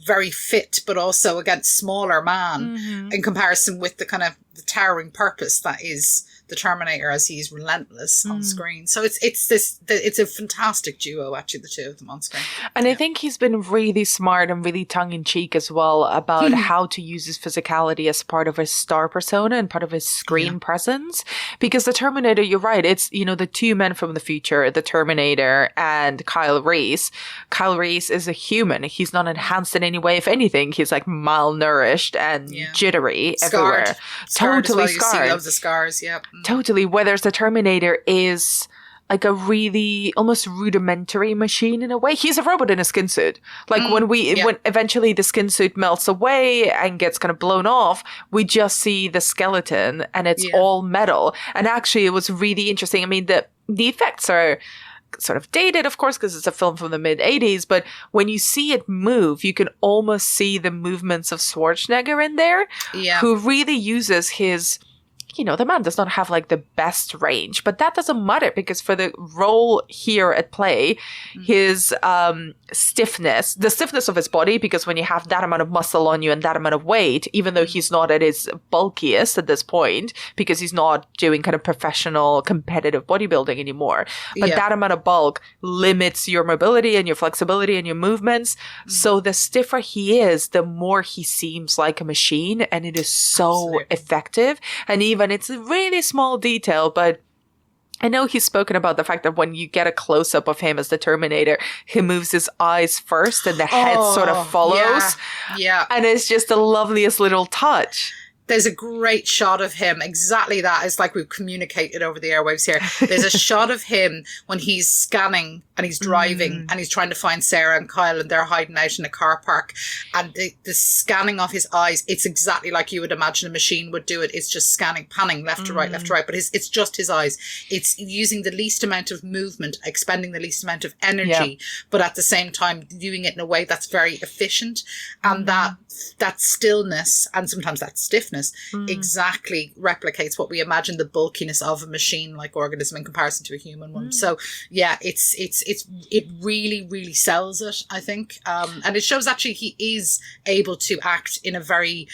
very fit, but also, again, smaller man in comparison with the kind of the towering purpose that is the Terminator, as he's relentless on screen. So it's a fantastic duo, actually, the two of them on screen. And I think he's been really smart and really tongue-in-cheek as well about how to use his physicality as part of his star persona and part of his screen presence. Because the Terminator, you're right, it's, the two men from the future, the Terminator and Kyle Reese. Kyle Reese is a human. He's not enhanced in any way. If anything, he's like malnourished and jittery everywhere. Totally scarred. You see loads of scars, Totally. Whereas the Terminator is like a really almost rudimentary machine in a way. He's a robot in a skin suit. Like when eventually the skin suit melts away and gets kind of blown off, we just see the skeleton and it's all metal. And actually it was really interesting. I mean, the effects are sort of dated, of course, because it's a film from the mid-80s, but when you see it move, you can almost see the movements of Schwarzenegger in there, who really uses his, the man does not have like the best range, but that doesn't matter, because for the role here at play, his stiffness, the stiffness of his body, because when you have that amount of muscle on you and that amount of weight, even though he's not at his bulkiest at this point, because he's not doing kind of professional competitive bodybuilding anymore, but that amount of bulk limits your mobility and your flexibility and your movements. So the stiffer he is, the more he seems like a machine, and it is so effective. And even it's a really small detail, but I know he's spoken about the fact that when you get a close-up of him as the Terminator, he moves his eyes first and the head sort of follows. Yeah. And it's just the loveliest little touch. There's a great shot of him. Exactly that. It's like we've communicated over the airwaves here. There's a shot of him when he's scanning and he's driving and he's trying to find Sarah and Kyle, and they're hiding out in a car park. And the scanning of his eyes, it's exactly like you would imagine a machine would do it. It's just scanning, panning left to right, left to right. But it's just his eyes. It's using the least amount of movement, expending the least amount of energy, but at the same time doing it in a way that's very efficient. And that stillness and sometimes that stiffness exactly replicates what we imagine the bulkiness of a machine-like organism in comparison to a human one. So it really, really sells it, I think. And it shows actually he is able to act in a very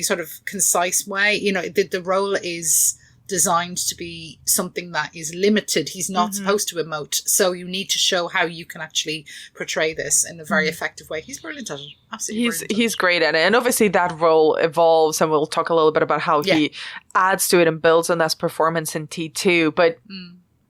sort of concise way. The role is designed to be something that is limited. He's not supposed to emote. So you need to show how you can actually portray this in a very effective way. He's brilliant at it. Absolutely brilliant. He's great at it. And obviously that role evolves, and we'll talk a little bit about how he adds to it and builds on that performance in T2. But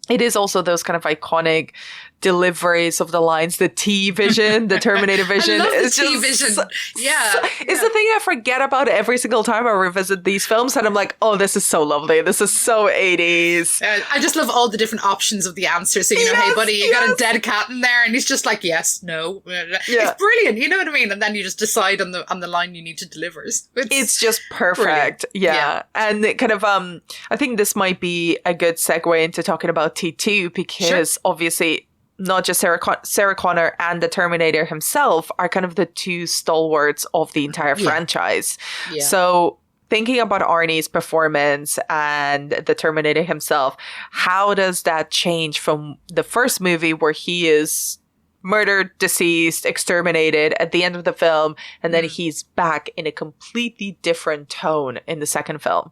it is also those kind of iconic deliveries of the lines, the T vision, the Terminator vision. I love is the T just vision. Yeah. It's the thing I forget about every single time I revisit these films, and I'm like, oh, this is so lovely. This is so 80s. I just love all the different options of the answer. So, hey, buddy, you got a dead cat in there, and he's just like, yes, no. It's brilliant. You know what I mean? And then you just decide on the line you need to deliver. It's just perfect. Yeah. And it kind of, I think this might be a good segue into talking about T2, because obviously not just Sarah Connor and the Terminator himself are kind of the two stalwarts of the entire franchise. Yeah. So thinking about Arnie's performance and the Terminator himself, how does that change from the first movie where he is murdered, deceased, exterminated at the end of the film, and then he's back in a completely different tone in the second film?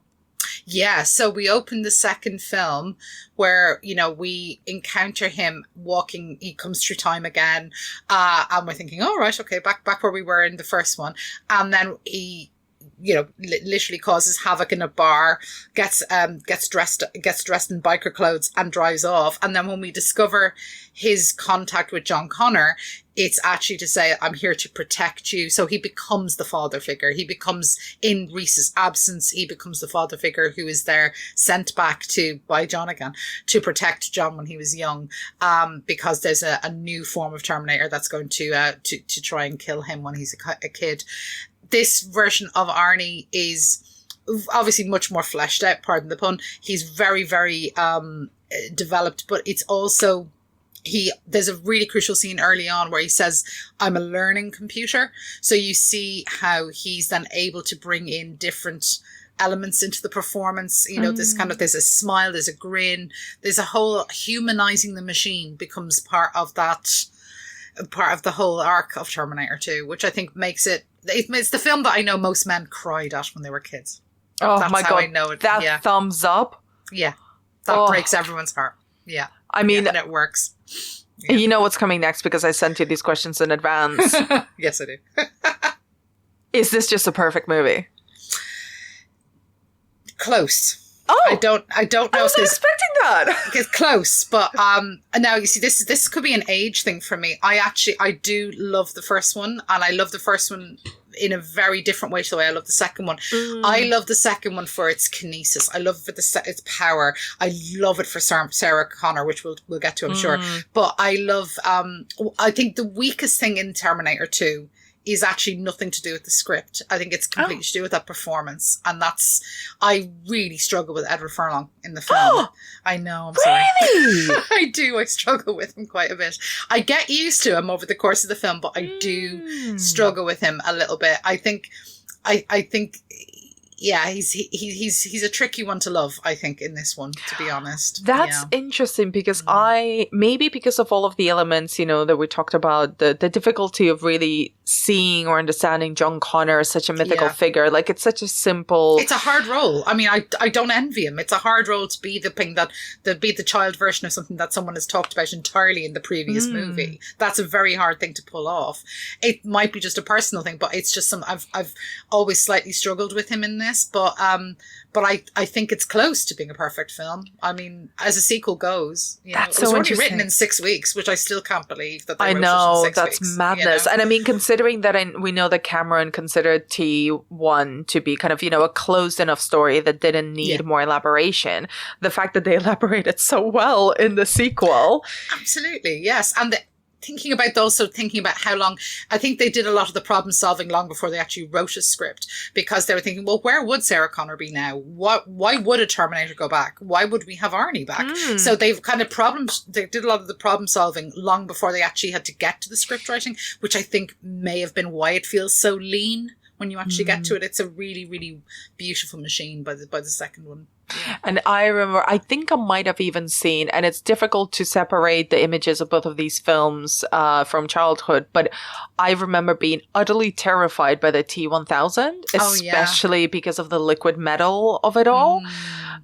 Yeah, so we open the second film where, we encounter him walking, he comes through time again, and we're thinking, all right, okay, back where we were in the first one. And then he, literally causes havoc in a bar, gets dressed in biker clothes and drives off. And then when we discover his contact with John Connor, it's actually to say, I'm here to protect you. So he becomes the father figure. He becomes, in Reese's absence, he becomes the father figure who is there, sent back by John again, to protect John when he was young, because there's a new form of Terminator that's going to try and kill him when he's a kid. This version of Arnie is obviously much more fleshed out, pardon the pun. He's very, very developed, but it's also... there's a really crucial scene early on where he says, I'm a learning computer. So you see how he's then able to bring in different elements into the performance. This kind of, there's a smile, there's a grin, there's a whole humanizing the machine becomes part of the whole arc of Terminator 2, which I think makes it's the film that I know most men cried at when they were kids. Oh, that's my how God. I know it. That thumbs up. Yeah. That breaks everyone's heart. Yeah. I mean, and it works. Yeah. You know what's coming next because I sent you these questions in advance. Yes, I do. Is this just a perfect movie? Close. Oh, I don't know. I wasn't expecting that. It's close, but now you see, this could be an age thing for me. I do love the first one, and I love the first one in a very different way to the way I love the second one. I love the second one for its kinesis. I love it for its power. I love it for Sarah Connor, which we'll get to, I'm sure. But I love. I think the weakest thing in Terminator 2 is actually nothing to do with the script. I think it's completely to do with that performance. And I really struggle with Edward Furlong in the film. I know, I'm sorry. Really? I do. I struggle with him quite a bit. I get used to him over the course of the film, but I do struggle with him a little bit. I think, yeah, he's a tricky one to love, I think, in this one, to be honest. That's interesting because maybe because of all of the elements, that we talked about, the difficulty of really seeing or understanding John Connor as such a mythical figure. Like, it's such a simple... It's a hard role. I mean, I don't envy him. It's a hard role to be be the child version of something that someone has talked about entirely in the previous movie. That's a very hard thing to pull off. It might be just a personal thing, but it's just I've always slightly struggled with him in this, but I think it's close to being a perfect film. I mean, as a sequel goes, that's it was so already written in 6 weeks, which I still can't believe that they wrote it in 6 that's weeks. Madness. And I mean, considering that we know that Cameron considered T1 to be kind of, a closed enough story that didn't need more elaboration, the fact that they elaborated so well in the sequel. Absolutely, yes. And thinking about how long, I think they did a lot of the problem solving long before they actually wrote a script, because they were thinking, well, where would Sarah Connor be now? Why would a Terminator go back? Why would we have Arnie back? So they've kind of they did a lot of the problem solving long before they actually had to get to the script writing, which I think may have been why it feels so lean when you actually get to it. It's a really, really beautiful machine by the second one. Yeah. And I remember, I think I might have even seen, and it's difficult to separate the images of both of these films from childhood, but I remember being utterly terrified by the T-1000, especially because of the liquid metal of it all.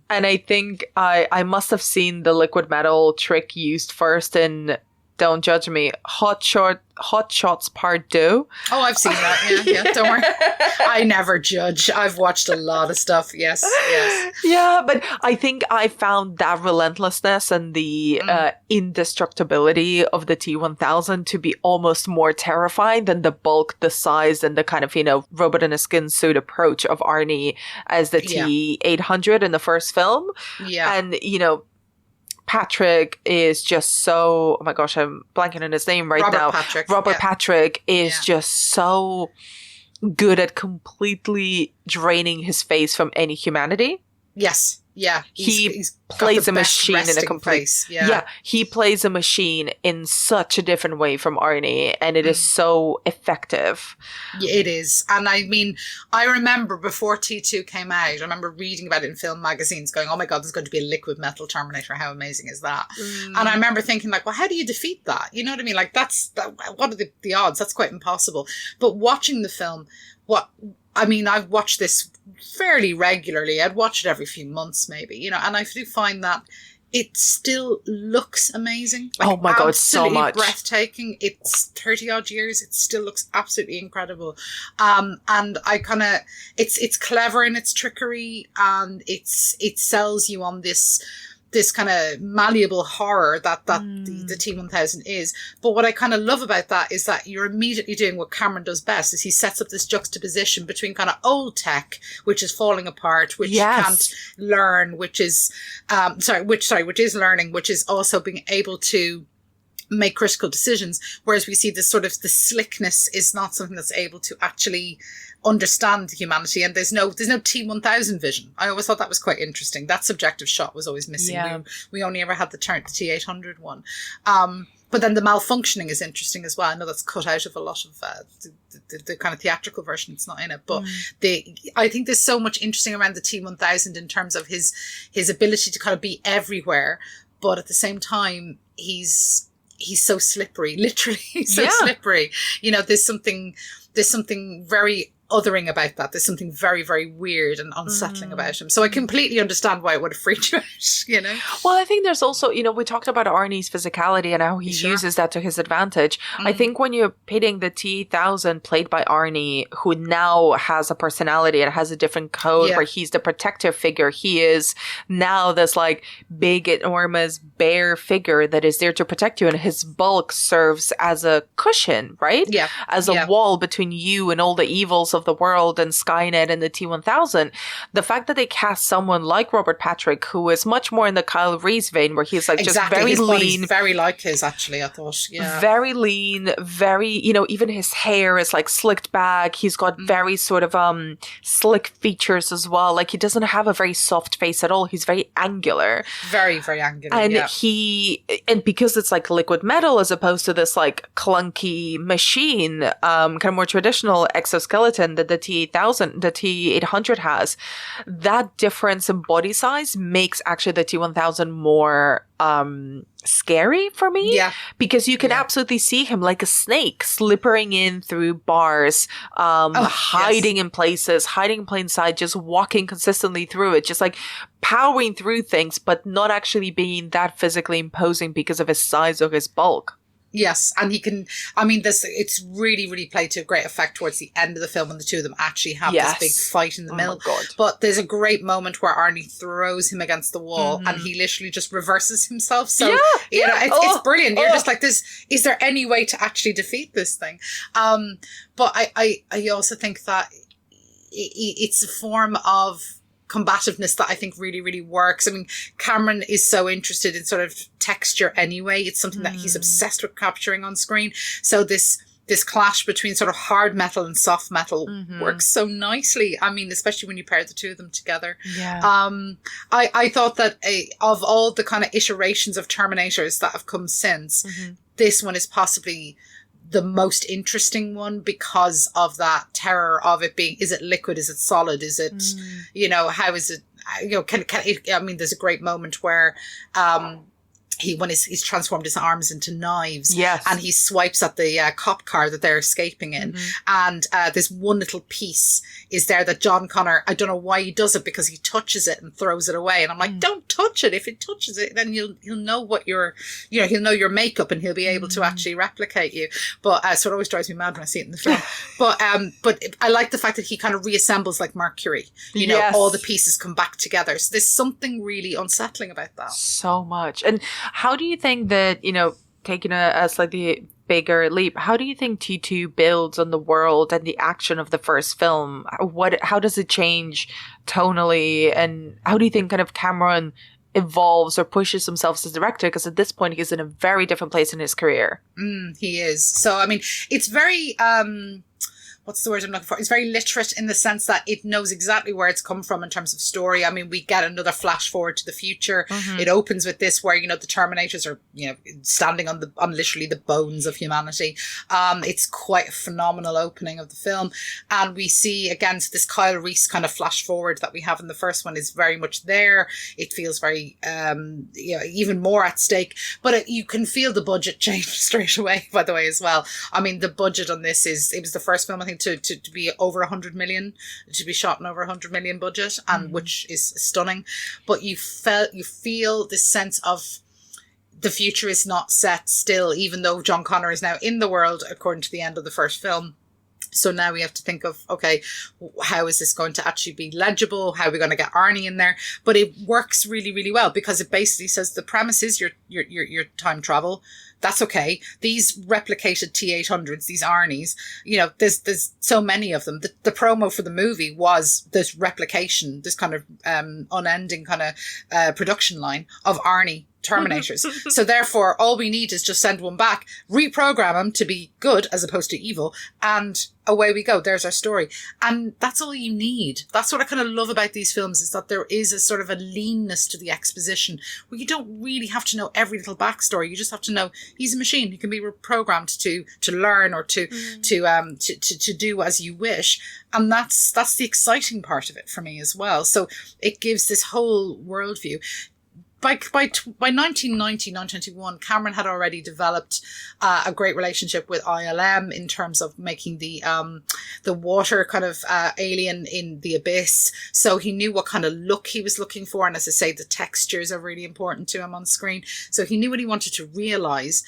And I think I must have seen the liquid metal trick used first in don't judge me. Hot Shots Part 2. Oh, I've seen that. Yeah, don't worry. I never judge. I've watched a lot of stuff. Yes. Yeah, but I think I found that relentlessness and the indestructibility of the T-1000 to be almost more terrifying than the bulk, the size, and the kind of, robot in a skin suit approach of Arnie as the T-800 in the first film. Yeah. And, Patrick is just so, oh my gosh, I'm blanking on his name right now. Robert Patrick is just so good at completely draining his face from any humanity. Yes. Yeah. He plays a machine in a complete face. Yeah, he plays a machine in such a different way from Arnie, and it is so effective. It is. And I mean, I remember before T2 came out, I remember reading about it in film magazines going, oh my God, there's going to be a liquid metal Terminator. How amazing is that? And I remember thinking like, well, how do you defeat that? You know what I mean? Like what are the odds? That's quite impossible. But watching the film, I've watched this fairly regularly. I'd watch it every few months maybe, and I do find that it still looks amazing. Like, oh my God, so much. Breathtaking. It's 30 odd years. It still looks absolutely incredible. And I kind of, it's clever in its trickery, and it sells you on this kind of malleable horror that the T-1000 is. But what I kind of love about that is that you're immediately doing what Cameron does best, is he sets up this juxtaposition between kind of old tech, which is falling apart, which can't learn, which is learning, which is also being able to make critical decisions. Whereas we see this sort of the slickness is not something that's able to actually understand humanity, and there's no T-1000 vision. I always thought that was quite interesting. That subjective shot was always missing. Yeah. We only ever had the T-800 one. But then the malfunctioning is interesting as well. I know that's cut out of a lot of the kind of theatrical version. It's not in it, but I think there's so much interesting around the T-1000 in terms of his ability to kind of be everywhere, but at the same time he's so slippery. Literally, he's so slippery. There's something very othering about that. There's something very, very weird and unsettling about him. So I completely understand why it would have freaked you out, Well, I think there's also, we talked about Arnie's physicality and how he uses that to his advantage. I think when you're pitting the T-1000 played by Arnie, who now has a personality and has a different code where he's the protective figure, he is now this like big, enormous bear figure that is there to protect you, and his bulk serves as a cushion, right? Yeah. As a wall between you and all the evils of the world and Skynet and the T-1000. The fact that they cast someone like Robert Patrick, who is much more in the Kyle Reese vein, where he's like just very lean, very like his, actually, I thought. Very lean, very, even his hair is like slicked back. He's got very sort of slick features as well. Like he doesn't have a very soft face at all. He's very angular. Very, very angular. And and because it's like liquid metal as opposed to this like clunky machine, kind of more traditional exoskeleton that the T-800 has, that difference in body size makes actually the T-1000 more scary for me. Yeah. Because you can absolutely see him like a snake slippering in through bars, hiding in places, hiding in plain sight, just walking consistently through it, just like powering through things, but not actually being that physically imposing because of his size or his bulk. Yes, and it's really, really played to a great effect towards the end of the film when the two of them actually have this big fight in the middle. But there's a great moment where Arnie throws him against the wall and he literally just reverses himself. So, it's brilliant. You're just like, is there any way to actually defeat this thing? But I also think that it's a form of combativeness that I think really, really works. I mean, Cameron is so interested in sort of texture anyway. It's something that he's obsessed with capturing on screen. So this clash between sort of hard metal and soft metal works so nicely. I mean, especially when you pair the two of them together. Yeah. I thought that of all the kind of iterations of Terminators that have come since, this one is possibly the most interesting one because of that terror of it being, is it liquid? Is it solid? Is it, how is it, can it, there's a great moment where, when he's transformed his arms into knives. Yes. And he swipes at the cop car that they're escaping in. And this one little piece is there that John Connor, I don't know why he does it, because he touches it and throws it away. And I'm like, don't touch it. If it touches it, then he'll know what he'll know your makeup, and he'll be able to actually replicate you. But so it always drives me mad when I see it in the film. But I like the fact that he kind of reassembles like Mercury. You know, all the pieces come back together. So there's something really unsettling about that. So much. And how do you think that, taking a slightly bigger leap, how do you think T2 builds on the world and the action of the first film? How does it change tonally? And how do you think kind of Cameron evolves or pushes himself as a director? Because at this point, he's in a very different place in his career. He is. So, I mean, it's very... what's the word I'm looking for? It's very literate in the sense that it knows exactly where it's come from in terms of story. I mean, we get another flash forward to the future. It opens with this where, the Terminators are, standing on literally the bones of humanity. It's quite a phenomenal opening of the film. And we see, again, this Kyle Reese kind of flash forward that we have in the first one is very much there. It feels very, even more at stake. But you can feel the budget change straight away, by the way, as well. I mean, the budget on this it was the first film, I think, to be over 100 million, to be shot in over 100 million budget, and which is stunning. But you feel this sense of the future is not set still, even though John Connor is now in the world according to the end of the first film. So now we have to think of, okay, how is this going to actually be legible? How are we going to get Arnie in there? But it works really, really well, because it basically says the premise is your time travel. That's okay. These replicated T-800s, these Arnies, there's so many of them. The promo for the movie was this replication, this kind of unending kind of production line of Arnie Terminators. So therefore, all we need is just send one back, reprogram them to be good as opposed to evil, and away we go. There's our story. And that's all you need. That's what I kind of love about these films, is that there is a sort of a leanness to the exposition where you don't really have to know every little backstory. You just have to know he's a machine. He can be reprogrammed to learn or to do as you wish. And that's the exciting part of it for me as well. So it gives this whole worldview. By 1990, 1991, Cameron had already developed a great relationship with ILM in terms of making the water kind of alien in the abyss. So he knew what kind of look he was looking for. And as I say, the textures are really important to him on screen. So he knew what he wanted to realize.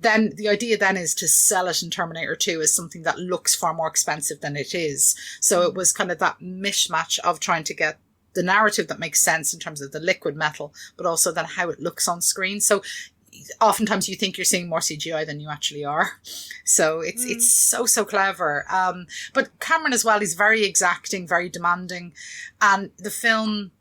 Then the idea then is to sell it in Terminator 2 as something that looks far more expensive than it is. So it was kind of that mishmash of trying to get the narrative that makes sense in terms of the liquid metal, but also then how it looks on screen. So oftentimes you think you're seeing more CGI than you actually are. So it's so clever. But Cameron as well is very exacting, very demanding. And the film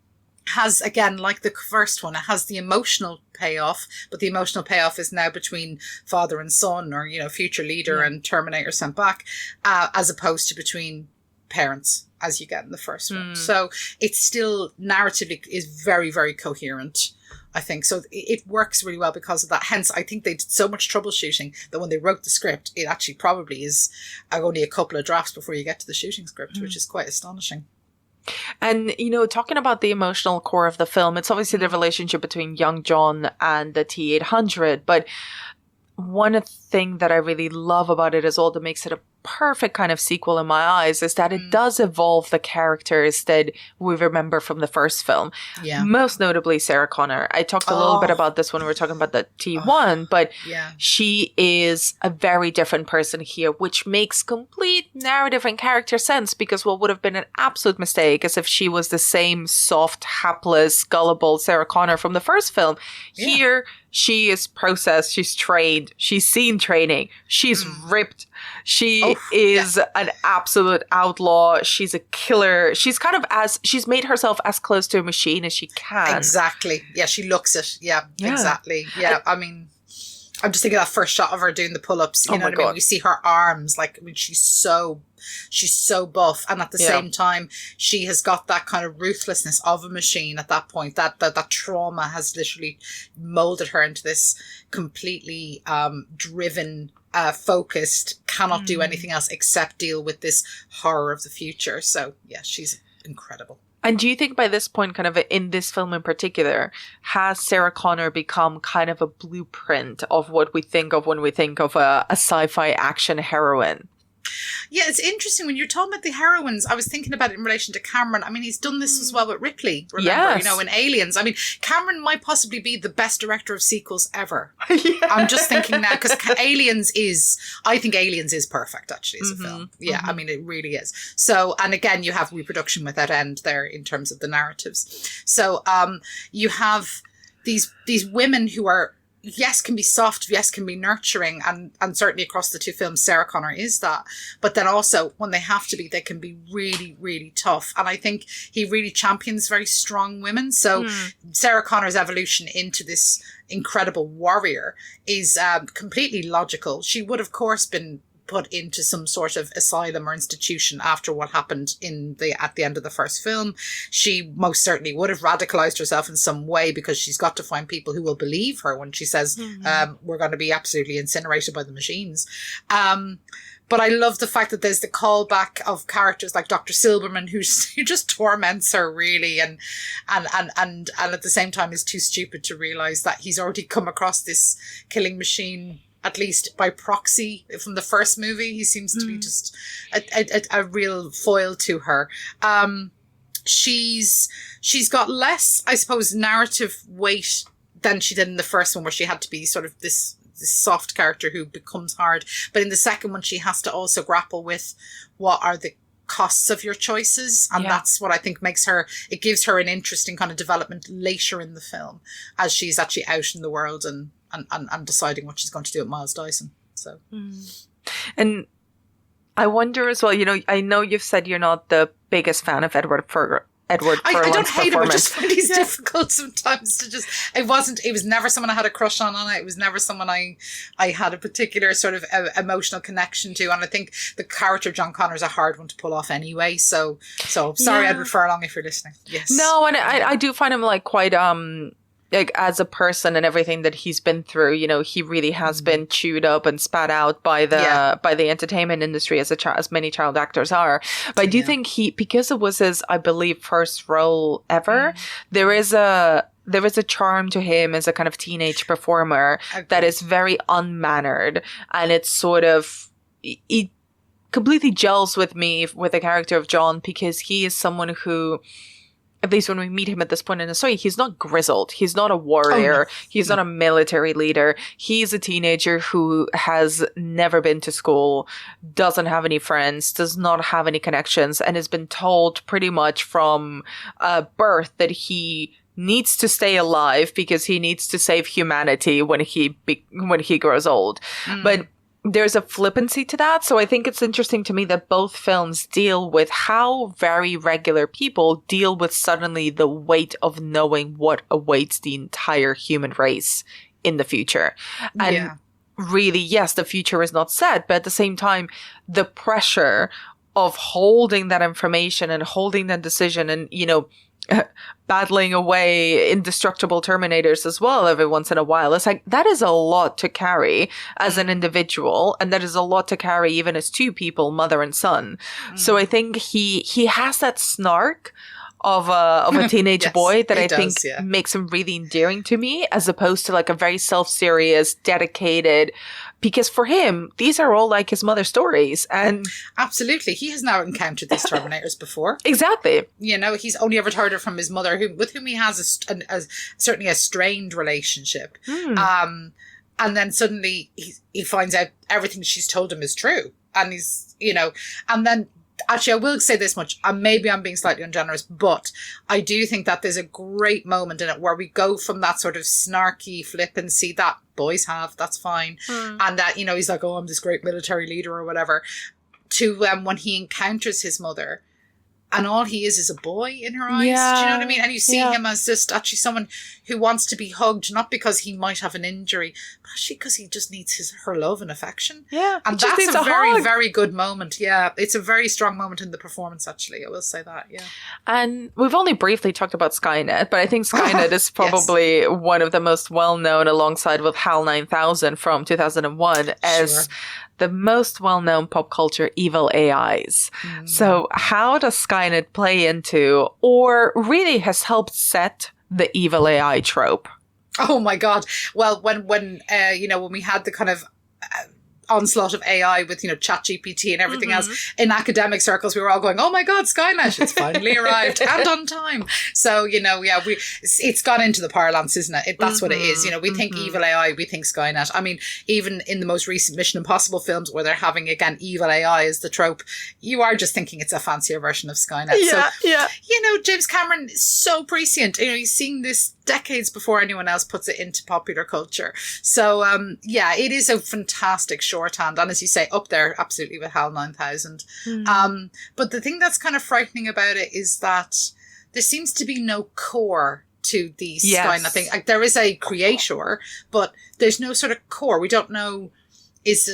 has, again, like the first one, it has the emotional payoff, but the emotional payoff is now between father and son, or, future leader and Terminator sent back, as opposed to between parents, as you get in the first one. So it's still narratively is very, very coherent, I think. So it works really well because of that. Hence, I think they did so much troubleshooting that when they wrote the script, it actually probably is only a couple of drafts before you get to the shooting script, which is quite astonishing. And, talking about the emotional core of the film, it's obviously the relationship between young John and the T-800, but one thing that I really love about it as well that makes it a perfect kind of sequel in my eyes is that it does evolve the characters that we remember from the first film. Yeah. Most notably Sarah Connor. I talked a little bit about this when we were talking about the T1, but she is a very different person here, which makes complete narrative and character sense, because what would have been an absolute mistake is if she was the same soft, hapless, gullible Sarah Connor from the first film. Here, she is processed, she's trained, she's seen training, she's ripped, she is an absolute outlaw, she's a killer, she's made herself as close to a machine as she can. Exactly. Yeah, she looks it. Yeah. Exactly. Yeah, I mean, I'm just thinking of that first shot of her doing the pull-ups, you know what I mean? We see her arms, she's so buff, and at the same time she has got that kind of ruthlessness of a machine at that point. That trauma has literally molded her into this completely driven, focused, cannot do anything else except deal with this horror of the future. So yeah, she's incredible. And do you think by this point, kind of in this film in particular, has Sarah Connor become kind of a blueprint of what we think of when we think of a sci-fi action heroine? Yeah, it's interesting when you're talking about the heroines. I was thinking about it in relation to Cameron. I mean, he's done this as well with Ripley, remember, Yes. in Aliens. I mean, Cameron might possibly be the best director of sequels ever. Yes. I'm just thinking now, because I think Aliens is perfect, actually, as a film. Yeah, I mean, it really is. So, and again, you have Reproduction Without End there in terms of the narratives. So, you have these women who are, yes, can be soft, yes, can be nurturing, and certainly across the two films, Sarah Connor is that. But then also, when they have to be, they can be really, really tough. And I think he really champions very strong women. So Sarah Connor's evolution into this incredible warrior is completely logical. She would, of course, been put into some sort of asylum or institution after what happened at the end of the first film. She most certainly would have radicalized herself in some way, because she's got to find people who will believe her when she says, we're going to be absolutely incinerated by the machines. But I love the fact that there's the callback of characters like Dr. Silberman, who just torments her really, and at the same time is too stupid to realize that he's already come across this killing machine, at least by proxy from the first movie. He seems to be just a real foil to her. She's got less, I suppose, narrative weight than she did in the first one, where she had to be sort of this soft character who becomes hard. But in the second one, she has to also grapple with what are the costs of your choices. And that's what I think it gives her an interesting kind of development later in the film, as she's actually out in the world and deciding what she's going to do with Miles Dyson. So, And I wonder as well, I know you've said you're not the biggest fan of Edward Furlong's I don't hate him, I performance. just find he's difficult sometimes to just, it was never someone I had a crush on it. It was never someone I had a particular sort of emotional connection to. And I think the character John Connor is a hard one to pull off anyway. So sorry, Edward Furlong, if you're listening. Yes. No, and I do find him like quite, like as a person and everything that he's been through, he really has been chewed up and spat out by the entertainment industry, as many child actors are. But I do think because it was his, I believe, first role ever, there is a charm to him as a kind of teenage performer that is very unmannered, and it's sort of, it completely gels with me with the character of John, because he is someone who, at least when we meet him at this point in the story, he's not grizzled. He's not a warrior. Oh, no. He's not a military leader. He's a teenager who has never been to school, doesn't have any friends, does not have any connections, and has been told pretty much from birth that he needs to stay alive because he needs to save humanity when he grows old. But there's a flippancy to that. So I think it's interesting to me that both films deal with how very regular people deal with suddenly the weight of knowing what awaits the entire human race in the future. And really, yes, the future is not set, but at the same time, the pressure of holding that information and holding that decision and, battling away indestructible Terminators as well every once in a while. It's like, that is a lot to carry as an individual, and that is a lot to carry even as two people, mother and son. So I think he has that snark of a teenage boy that I think makes him really endearing to me, as opposed to like a very self-serious, dedicated, because for him, these are all like his mother's stories. And absolutely, he has now encountered these Terminators before. Exactly. He's only ever heard it from his mother, with whom he has certainly a strained relationship. And then suddenly he finds out everything she's told him is true. And he's, and then, actually, I will say this much, and maybe I'm being slightly ungenerous, but I do think that there's a great moment in it where we go from that sort of snarky flippancy that boys have, that's fine, and that, he's like, oh, I'm this great military leader or whatever, to when he encounters his mother, and all he is a boy in her eyes. Yeah. Do you know what I mean? And you see him as just actually someone who wants to be hugged, not because he might have an injury, but actually because he just needs her love and affection. Yeah. And that's a very, very good moment. Yeah. It's a very strong moment in the performance, actually. I will say that. Yeah. And we've only briefly talked about Skynet, but I think Skynet is probably one of the most well-known, alongside with HAL 9000 from 2001, as the most well-known pop culture evil AIs. So how does Skynet play into, or really has helped set, the evil AI trope? Oh my God. Well, when we had the kind of onslaught of AI with, ChatGPT and everything else in academic circles, we were all going, oh my God, Skynet, it's finally arrived and on time. So, it's gone into the parlance, isn't it? That's what it is. We think evil AI, we think Skynet. I mean, even in the most recent Mission Impossible films where they're having, again, evil AI as the trope, you are just thinking it's a fancier version of Skynet. Yeah. James Cameron is so prescient. He's seen this decades before anyone else puts it into popular culture. So, it is a fantastic shorthand. And as you say, up there, absolutely, with HAL 9000. But the thing that's kind of frightening about it is that there seems to be no core to the Skynet thing. Like, there is a creator, but there's no sort of core. We don't know, how is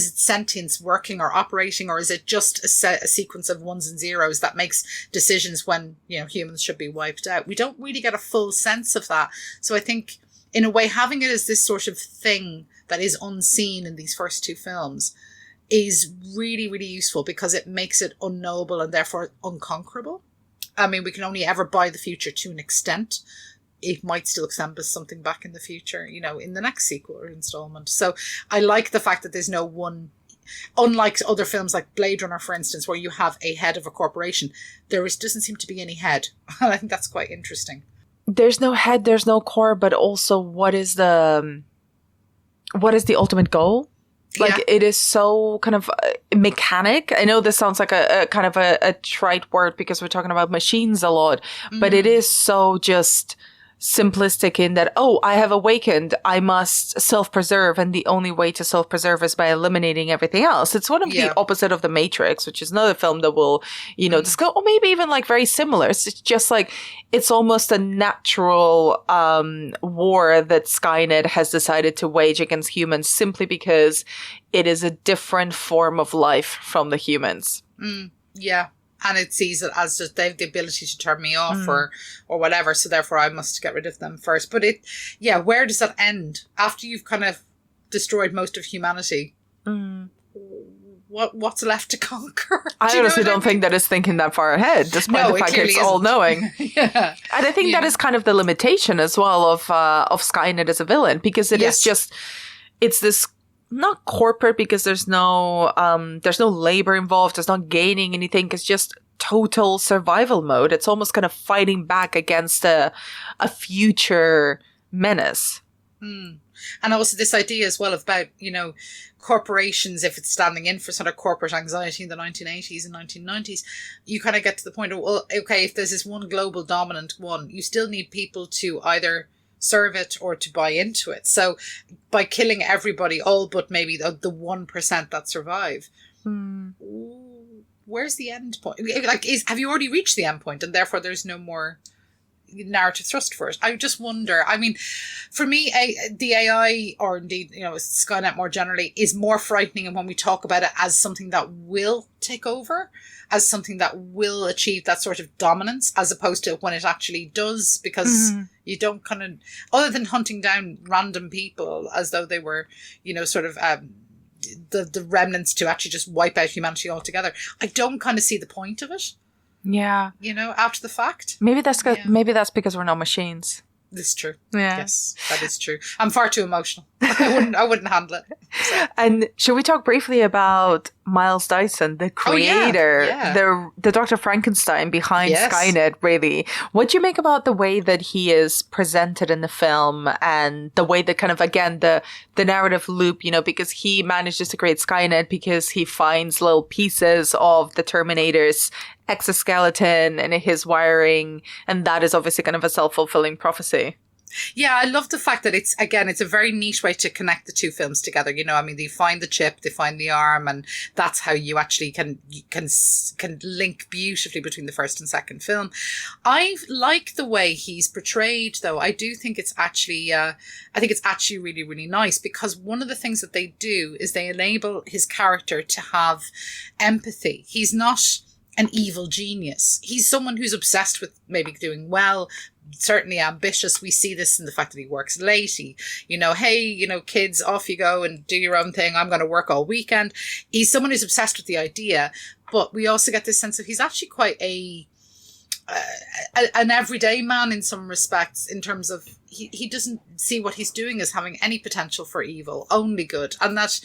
its sentience working or operating, or is it just a sequence of ones and zeros that makes decisions when, humans should be wiped out? We don't really get a full sense of that. So I think, in a way, having it as this sort of thing that is unseen in these first two films is really, really useful, because it makes it unknowable and therefore unconquerable. I mean, we can only ever buy the future to an extent. It might still encompass something back in the future, in the next sequel or installment. So I like the fact that there's no one, unlike other films like Blade Runner, for instance, where you have a head of a corporation, doesn't seem to be any head. And I think that's quite interesting. There's no head, there's no core, but also what is the ultimate goal? Like, it is so kind of mechanic. I know this sounds like a kind of a trite word because we're talking about machines a lot, but it is so just simplistic in that, I have awakened, I must self-preserve, and the only way to self-preserve is by eliminating everything else. It's one of the opposite of The Matrix, which is another film that will, discuss, or maybe even like very similar. It's just like, it's almost a natural war that Skynet has decided to wage against humans simply because it is a different form of life from the humans. Yeah. And it sees it as just they have the ability to turn me off or whatever. So therefore I must get rid of them first. But where does that end? After you've kind of destroyed most of humanity, what's left to conquer? I honestly don't think that it's thinking that far ahead, despite the fact that it's all-knowing. And I think that is kind of the limitation as well of Skynet as a villain, because it is just, it's this, not corporate, because there's no labor involved. There's not gaining anything. It's just total survival mode. It's almost kind of fighting back against a future menace. And also this idea as well about, corporations, if it's standing in for sort of corporate anxiety in the 1980s and 1990s, you kind of get to the point of, well, okay, if there's this one global dominant one, you still need people to either serve it or to buy into it. So by killing everybody, all but maybe the 1% that survive, where's the end point? Like, have you already reached the end point, and therefore there's no more narrative thrust for it? I just wonder. I mean, for me, the AI, or indeed, Skynet more generally, is more frightening when we talk about it as something that will take over, as something that will achieve that sort of dominance, as opposed to when it actually does, because you don't kind of, other than hunting down random people as though they were, sort of the remnants to actually just wipe out humanity altogether, I don't kind of see the point of it. Yeah. After the fact. Maybe that's because we're not machines. This is true. Yeah. Yes, that is true. I'm far too emotional. I wouldn't handle it. So. And should we talk briefly about Miles Dyson, the creator, the Dr. Frankenstein behind Skynet, really? What do you make about the way that he is presented in the film, and the way that kind of, again, the narrative loop, because he manages to create Skynet because he finds little pieces of the Terminator's exoskeleton and his wiring, and that is obviously kind of a self-fulfilling prophecy. Yeah, I love the fact that it's a very neat way to connect the two films together. I mean, they find the chip, they find the arm, and that's how you actually can link beautifully between the first and second film. I like the way he's portrayed, though. I do think it's actually, really, really nice, because one of the things that they do is they enable his character to have empathy. He's not an evil genius. He's someone who's obsessed with maybe doing well, certainly ambitious. We see this in the fact that he works late. He, hey, kids, off you go and do your own thing. I'm going to work all weekend. He's someone who's obsessed with the idea, but we also get this sense of he's actually quite an everyday man in some respects, in terms of he doesn't see what he's doing as having any potential for evil, only good, and that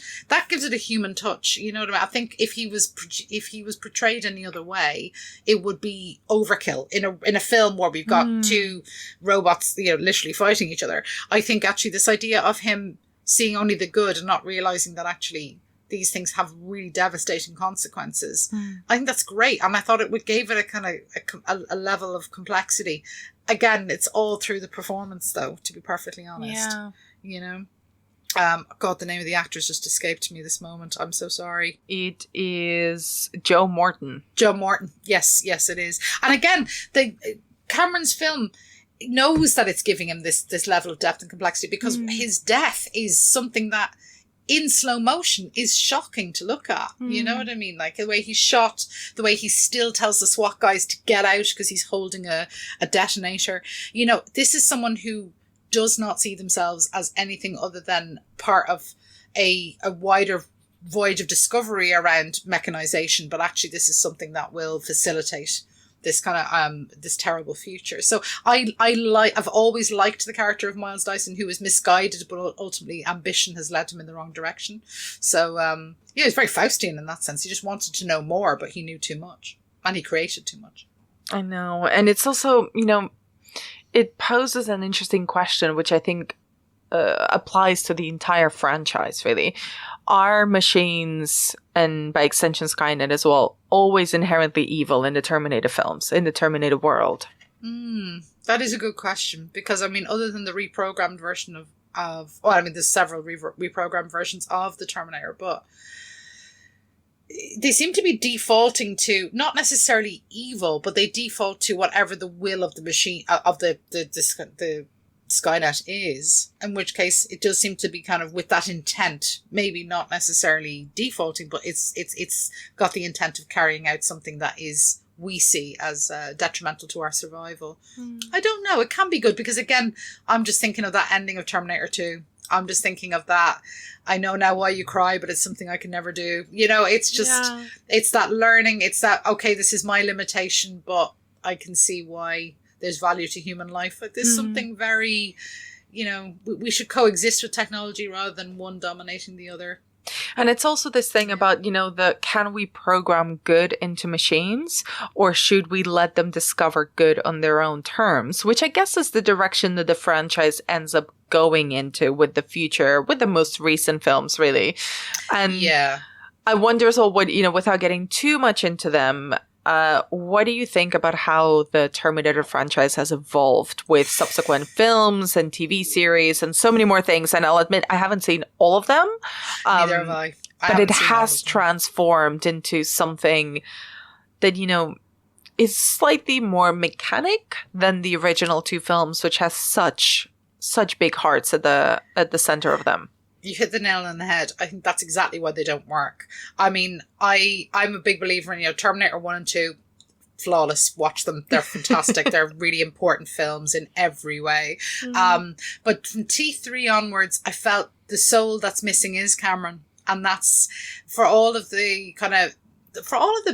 gives it a human touch. You know what I mean? I think if he was portrayed any other way, it would be overkill in a film where we've got two robots, literally fighting each other. I think actually this idea of him seeing only the good and not realizing that actually these things have really devastating consequences. I think that's great. And I thought it gave it a kind of a level of complexity. Again, it's all through the performance though, to be perfectly honest. Yeah. God, the name of the actress just escaped me this moment. I'm so sorry. It is Joe Morton. Joe Morton. Yes, it is. And again, Cameron's film knows that it's giving him this level of depth and complexity, because his death is something that in slow motion is shocking to look at. You know what I mean? Like the way he's shot, the way he still tells the SWAT guys to get out because he's holding a detonator. This is someone who does not see themselves as anything other than part of a wider voyage of discovery around mechanization, but actually this is something that will facilitate this kind of this terrible future. So I've always liked the character of Miles Dyson, who is misguided, but ultimately ambition has led him in the wrong direction. So he's very Faustian in that sense. He just wanted to know more, but he knew too much, and he created too much. I know, and it's also it poses an interesting question, which I think applies to the entire franchise. Really, are machines, and by extension Skynet as well, always inherently evil in the Terminator films, in the Terminator world? That is a good question, because other than the reprogrammed version there's several reprogrammed versions of the Terminator, but they seem to be defaulting to not necessarily evil, but they default to whatever the will of the machine of the Skynet is, in which case it does seem to be kind of with that intent, maybe not necessarily defaulting, but it's got the intent of carrying out something that is, we see as detrimental to our survival. I don't know, it can be good, because again, I'm just thinking of that ending of Terminator 2. I'm just thinking of that. I know now why you cry, but it's something I can never do. It's just, it's that learning. It's that, okay, this is my limitation, but I can see why there's value to human life. But there's something very, we should coexist with technology rather than one dominating the other. And it's also this thing about, can we program good into machines, or should we let them discover good on their own terms? Which I guess is the direction that the franchise ends up going into with the most recent films, really. And I wonder as well, without getting too much into them, what do you think about how the Terminator franchise has evolved with subsequent films and TV series and so many more things? And I'll admit, I haven't seen all of them. Neither have I. But it has transformed into something that, is slightly more mechanic than the original two films, which has such big hearts at the center of them. You hit the nail on the head. I think that's exactly why they don't work. I'm a big believer in, Terminator 1 and 2, flawless. Watch them. They're fantastic. They're really important films in every way. But from T3 onwards, I felt the soul that's missing is Cameron. And that's for all of the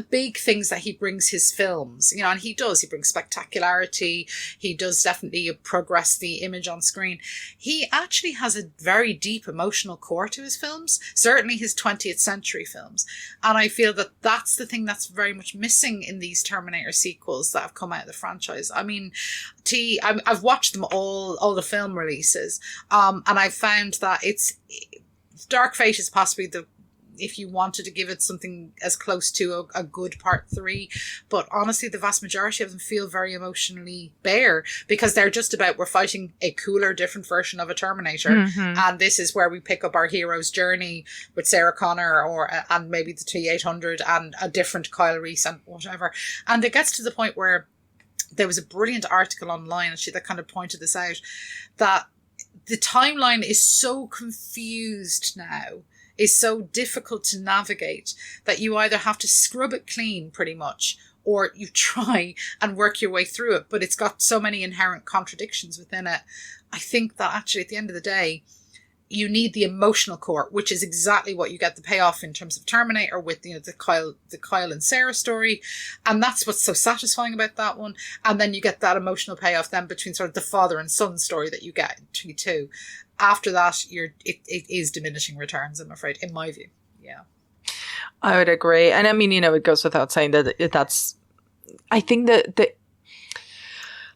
big things that he brings his films, and he brings spectacularity. He does definitely progress the image on screen. He actually has a very deep emotional core to his films, certainly his 20th century films. And I feel that that's the thing that's very much missing in these Terminator sequels that have come out of the franchise. I've watched them all the film releases. And I found that Dark Fate is possibly if you wanted to give it something as close to a good part 3. But honestly, the vast majority of them feel very emotionally bare, because they're just about, we're fighting a cooler, different version of a Terminator. And this is where we pick up our hero's journey with Sarah Connor and maybe the T-800 and a different Kyle Reese and whatever. And it gets to the point where there was a brilliant article online actually that kind of pointed this out, that the timeline is so confused now, is so difficult to navigate, that you either have to scrub it clean pretty much, or you try and work your way through it, but it's got so many inherent contradictions within it. I think that actually at the end of the day, you need the emotional core, which is exactly what you get the payoff in terms of Terminator with, the Kyle and Sarah story. And that's what's so satisfying about that one. And then you get that emotional payoff then between sort of the father and son story that you get in T2. After that, it is diminishing returns, I'm afraid, in my view. Yeah. I would agree. And I mean, it goes without saying that that's, I think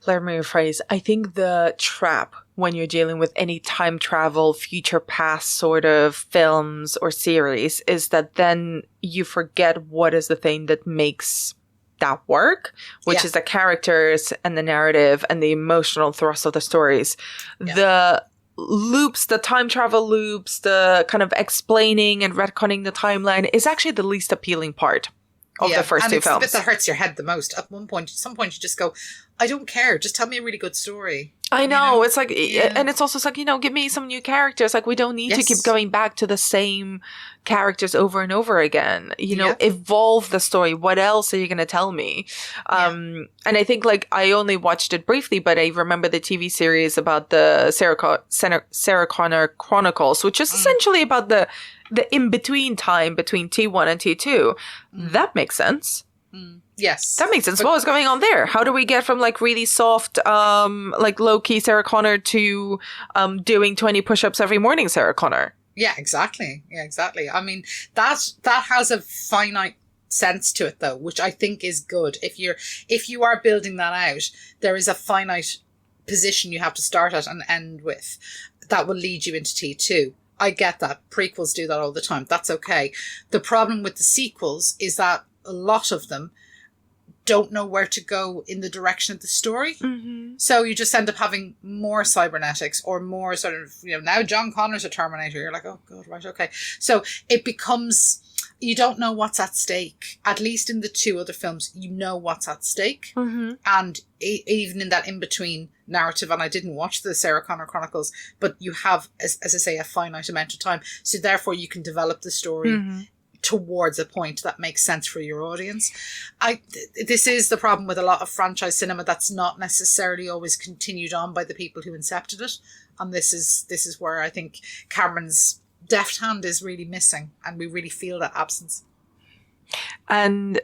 let me rephrase. I think the trap when you're dealing with any time travel, future past sort of films or series is that then you forget what is the thing that makes that work, which is the characters and the narrative and the emotional thrust of the stories. Yeah. The loops, the time travel loops, the kind of explaining and retconning the timeline is actually the least appealing part of the first two films. And it's the bit that hurts your head the most. At some point you just go, I don't care. Just tell me a really good story. I know. It's like, and it's also like, give me some new characters. Like, we don't need to keep going back to the same characters over and over again. Evolve the story. What else are you going to tell me? And I think, like, I only watched it briefly, but I remember the TV series about the Sarah Connor Chronicles, which is essentially about the in-between time between T1 and T2. That makes sense. Yes. That makes sense. What was going on there? How do we get from like really soft, like low-key Sarah Connor to doing 20 push-ups every morning Sarah Connor? Yeah, exactly. I mean, that has a finite sense to it though, which I think is good. If you are building that out, there is a finite position you have to start at and end with that will lead you into T2. I get that. Prequels do that all the time. That's okay. The problem with the sequels is that a lot of them don't know where to go in the direction of the story. Mm-hmm. So you just end up having more cybernetics or more sort of, now John Connor's a Terminator. You're like, oh God, right, okay. So it becomes, you don't know what's at stake. At least in the two other films, you know what's at stake. Mm-hmm. And even in that in-between narrative, and I didn't watch the Sarah Connor Chronicles, but you have, as I say, a finite amount of time. So therefore you can develop the story towards a point that makes sense for your audience. This is the problem with a lot of franchise cinema that's not necessarily always continued on by the people who incepted it. And this is where I think Cameron's deft hand is really missing, and we really feel that absence. And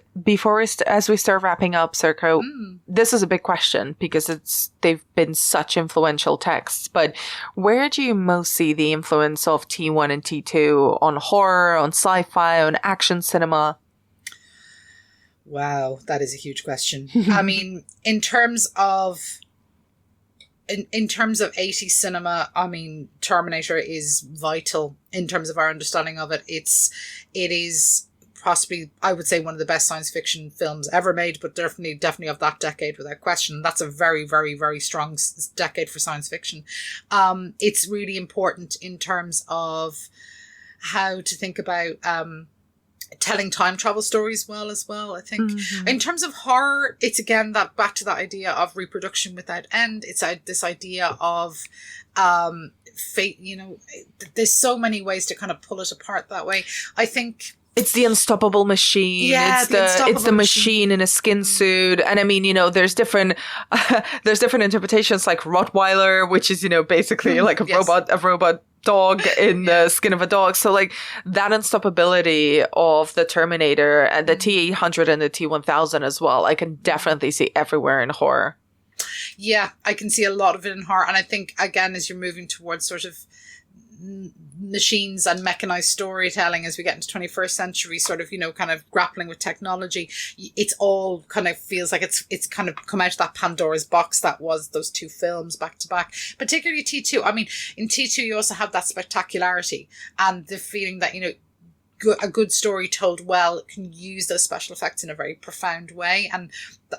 as we start wrapping up, Sorcha, this is a big question because they've been such influential texts, but where do you most see the influence of T1 and T2 on horror, on sci-fi, on action cinema? Wow, that is a huge question. I mean, in terms of 80s cinema, I mean, Terminator is vital in terms of our understanding of it. It is possibly, I would say, one of the best science fiction films ever made, but definitely of that decade without question. That's a very, very, very strong decade for science fiction. It's really important in terms of how to think about telling time travel stories as well, I think. Mm-hmm. In terms of horror, it's again back to that idea of reproduction without end. It's this idea of fate, there's so many ways to kind of pull it apart that way. I think it's the unstoppable machine. Yeah, it's the machine in a skin suit. And I mean, there's different interpretations, like Rottweiler, which is, basically like a robot dog in the skin of a dog. So like that unstoppability of the Terminator and the T-800 and the T-1000 as well, I can definitely see everywhere in horror. Yeah, I can see a lot of it in horror. And I think, again, as you're moving towards sort of machines and mechanized storytelling as we get into 21st century, sort of, kind of grappling with technology, it's all kind of feels like it's kind of come out of that Pandora's box that was those two films back to back, particularly T2. I mean, in T2 you also have that spectacularity and the feeling that, a good story told well can use those special effects in a very profound way. And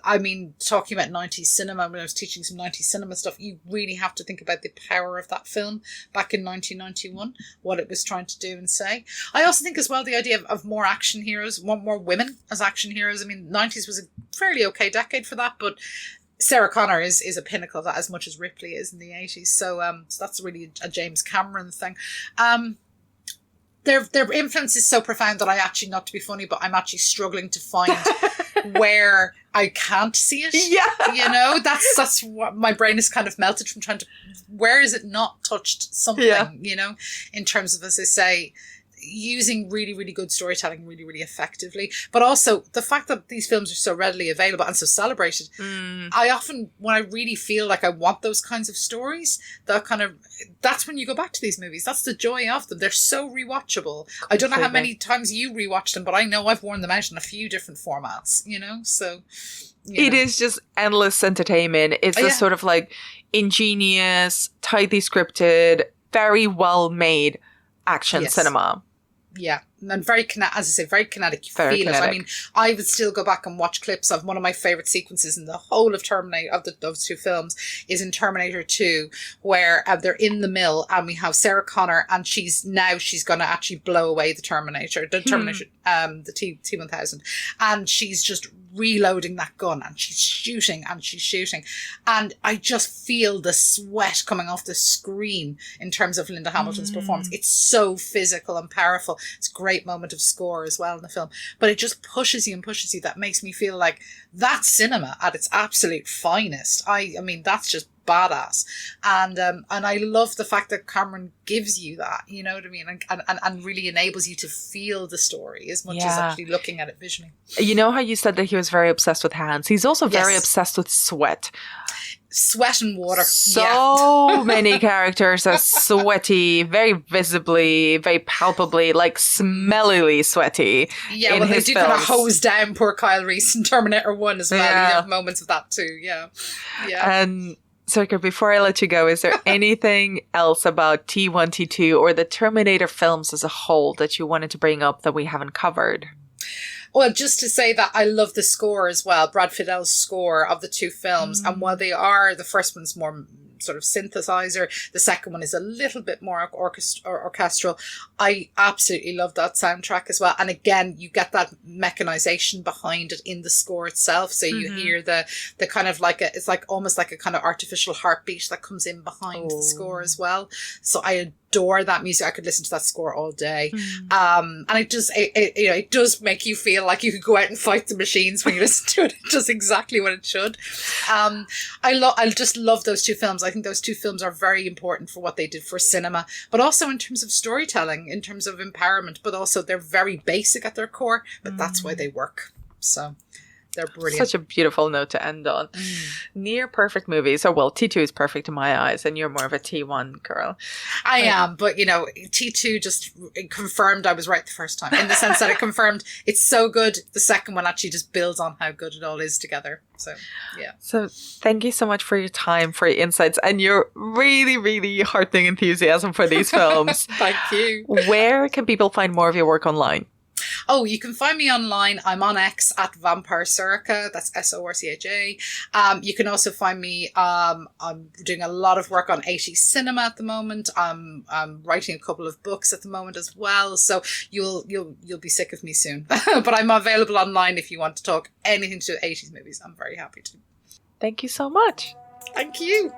I mean, talking about 90s cinema, when I was teaching some 90s cinema stuff, you really have to think about the power of that film back in 1991, what it was trying to do and say. I also think as well the idea of more action heroes, more women as action heroes. I mean, 90s was a fairly okay decade for that, but Sarah Connor is a pinnacle of that as much as Ripley is in the 80s. So that's really a James Cameron thing. their influence is so profound that I actually, not to be funny, but I'm actually struggling to find where I can't see it. Yeah. You know, that's what my brain is kind of melted from trying to, where is it not touched something, you know, in terms of, as I say, using really, really good storytelling really, really effectively. But also the fact that these films are so readily available and so celebrated. I often, when I really feel like I want those kinds of stories, that's when you go back to these movies. That's the joy of them. They're so rewatchable. I don't know how many times you rewatched them, but I know I've worn them out in a few different formats, you know? So it is just endless entertainment. It's a sort of like ingenious, tightly scripted, very well made action cinema. Yeah, and very kinetic, as I say, very kinetic. You feel it. I mean, I would still go back and watch clips of one of my favourite sequences in the whole of Terminator, of those two films, is in Terminator 2, where they're in the mill and we have Sarah Connor, and she's going to actually blow away the Terminator, the T-1000, and she's just reloading that gun, and she's shooting, and I just feel the sweat coming off the screen in terms of Linda Hamilton's performance. It's so physical and powerful. It's a great moment of score as well in the film, but it just pushes you. That makes me feel like that's cinema at its absolute finest. I mean, that's just badass, and I love the fact that Cameron gives you that, you know what I mean, and really enables you to feel the story as much as actually looking at it visually. You know how you said that he was very obsessed with hands? He's also very obsessed with sweat and water. So many characters are sweaty, very visibly, very palpably, like smellily sweaty. Yeah, well, they do kind of hose down poor Kyle Reese in Terminator 1 as well. You have moments of that too. Yeah. And Sorcha, before I let you go, is there anything else about T1, T2, or the Terminator films as a whole that you wanted to bring up that we haven't covered? Well, just to say that I love the score as well, Brad Fiddel's score of the two films. And while the first one's more sort of synthesizer, the second one is a little bit more orchestral. I absolutely love that soundtrack as well. And again, you get that mechanization behind it in the score itself. So you hear the kind of like it's like almost like a kind of artificial heartbeat that comes in behind the score as well. So I adore that music. I could listen to that score all day. And it does make you feel like you could go out and fight the machines when you listen to it. It does exactly what it should. I just love those two films. I think those two films are very important for what they did for cinema, but also in terms of storytelling, in terms of empowerment, but also they're very basic at their core, but that's why they work. So they're brilliant. Such a beautiful note to end on. Near perfect movies. Oh, well, T2 is perfect in my eyes, and you're more of a T1 girl. I am, but, T2 just confirmed I was right the first time, in the sense that it confirmed it's so good. The second one actually just builds on how good it all is together. So, yeah. So, thank you so much for your time, for your insights, and your really, really heartening enthusiasm for these films. Thank you. Where can people find more of your work online? Oh, you can find me online. I'm on X at Vampire Sorcha. That's Sorcha. You can also find me. I'm doing a lot of work on 80s cinema at the moment. I'm writing a couple of books at the moment as well. So you'll be sick of me soon. But I'm available online if you want to talk anything to 80s movies. I'm very happy to. Thank you so much. Thank you.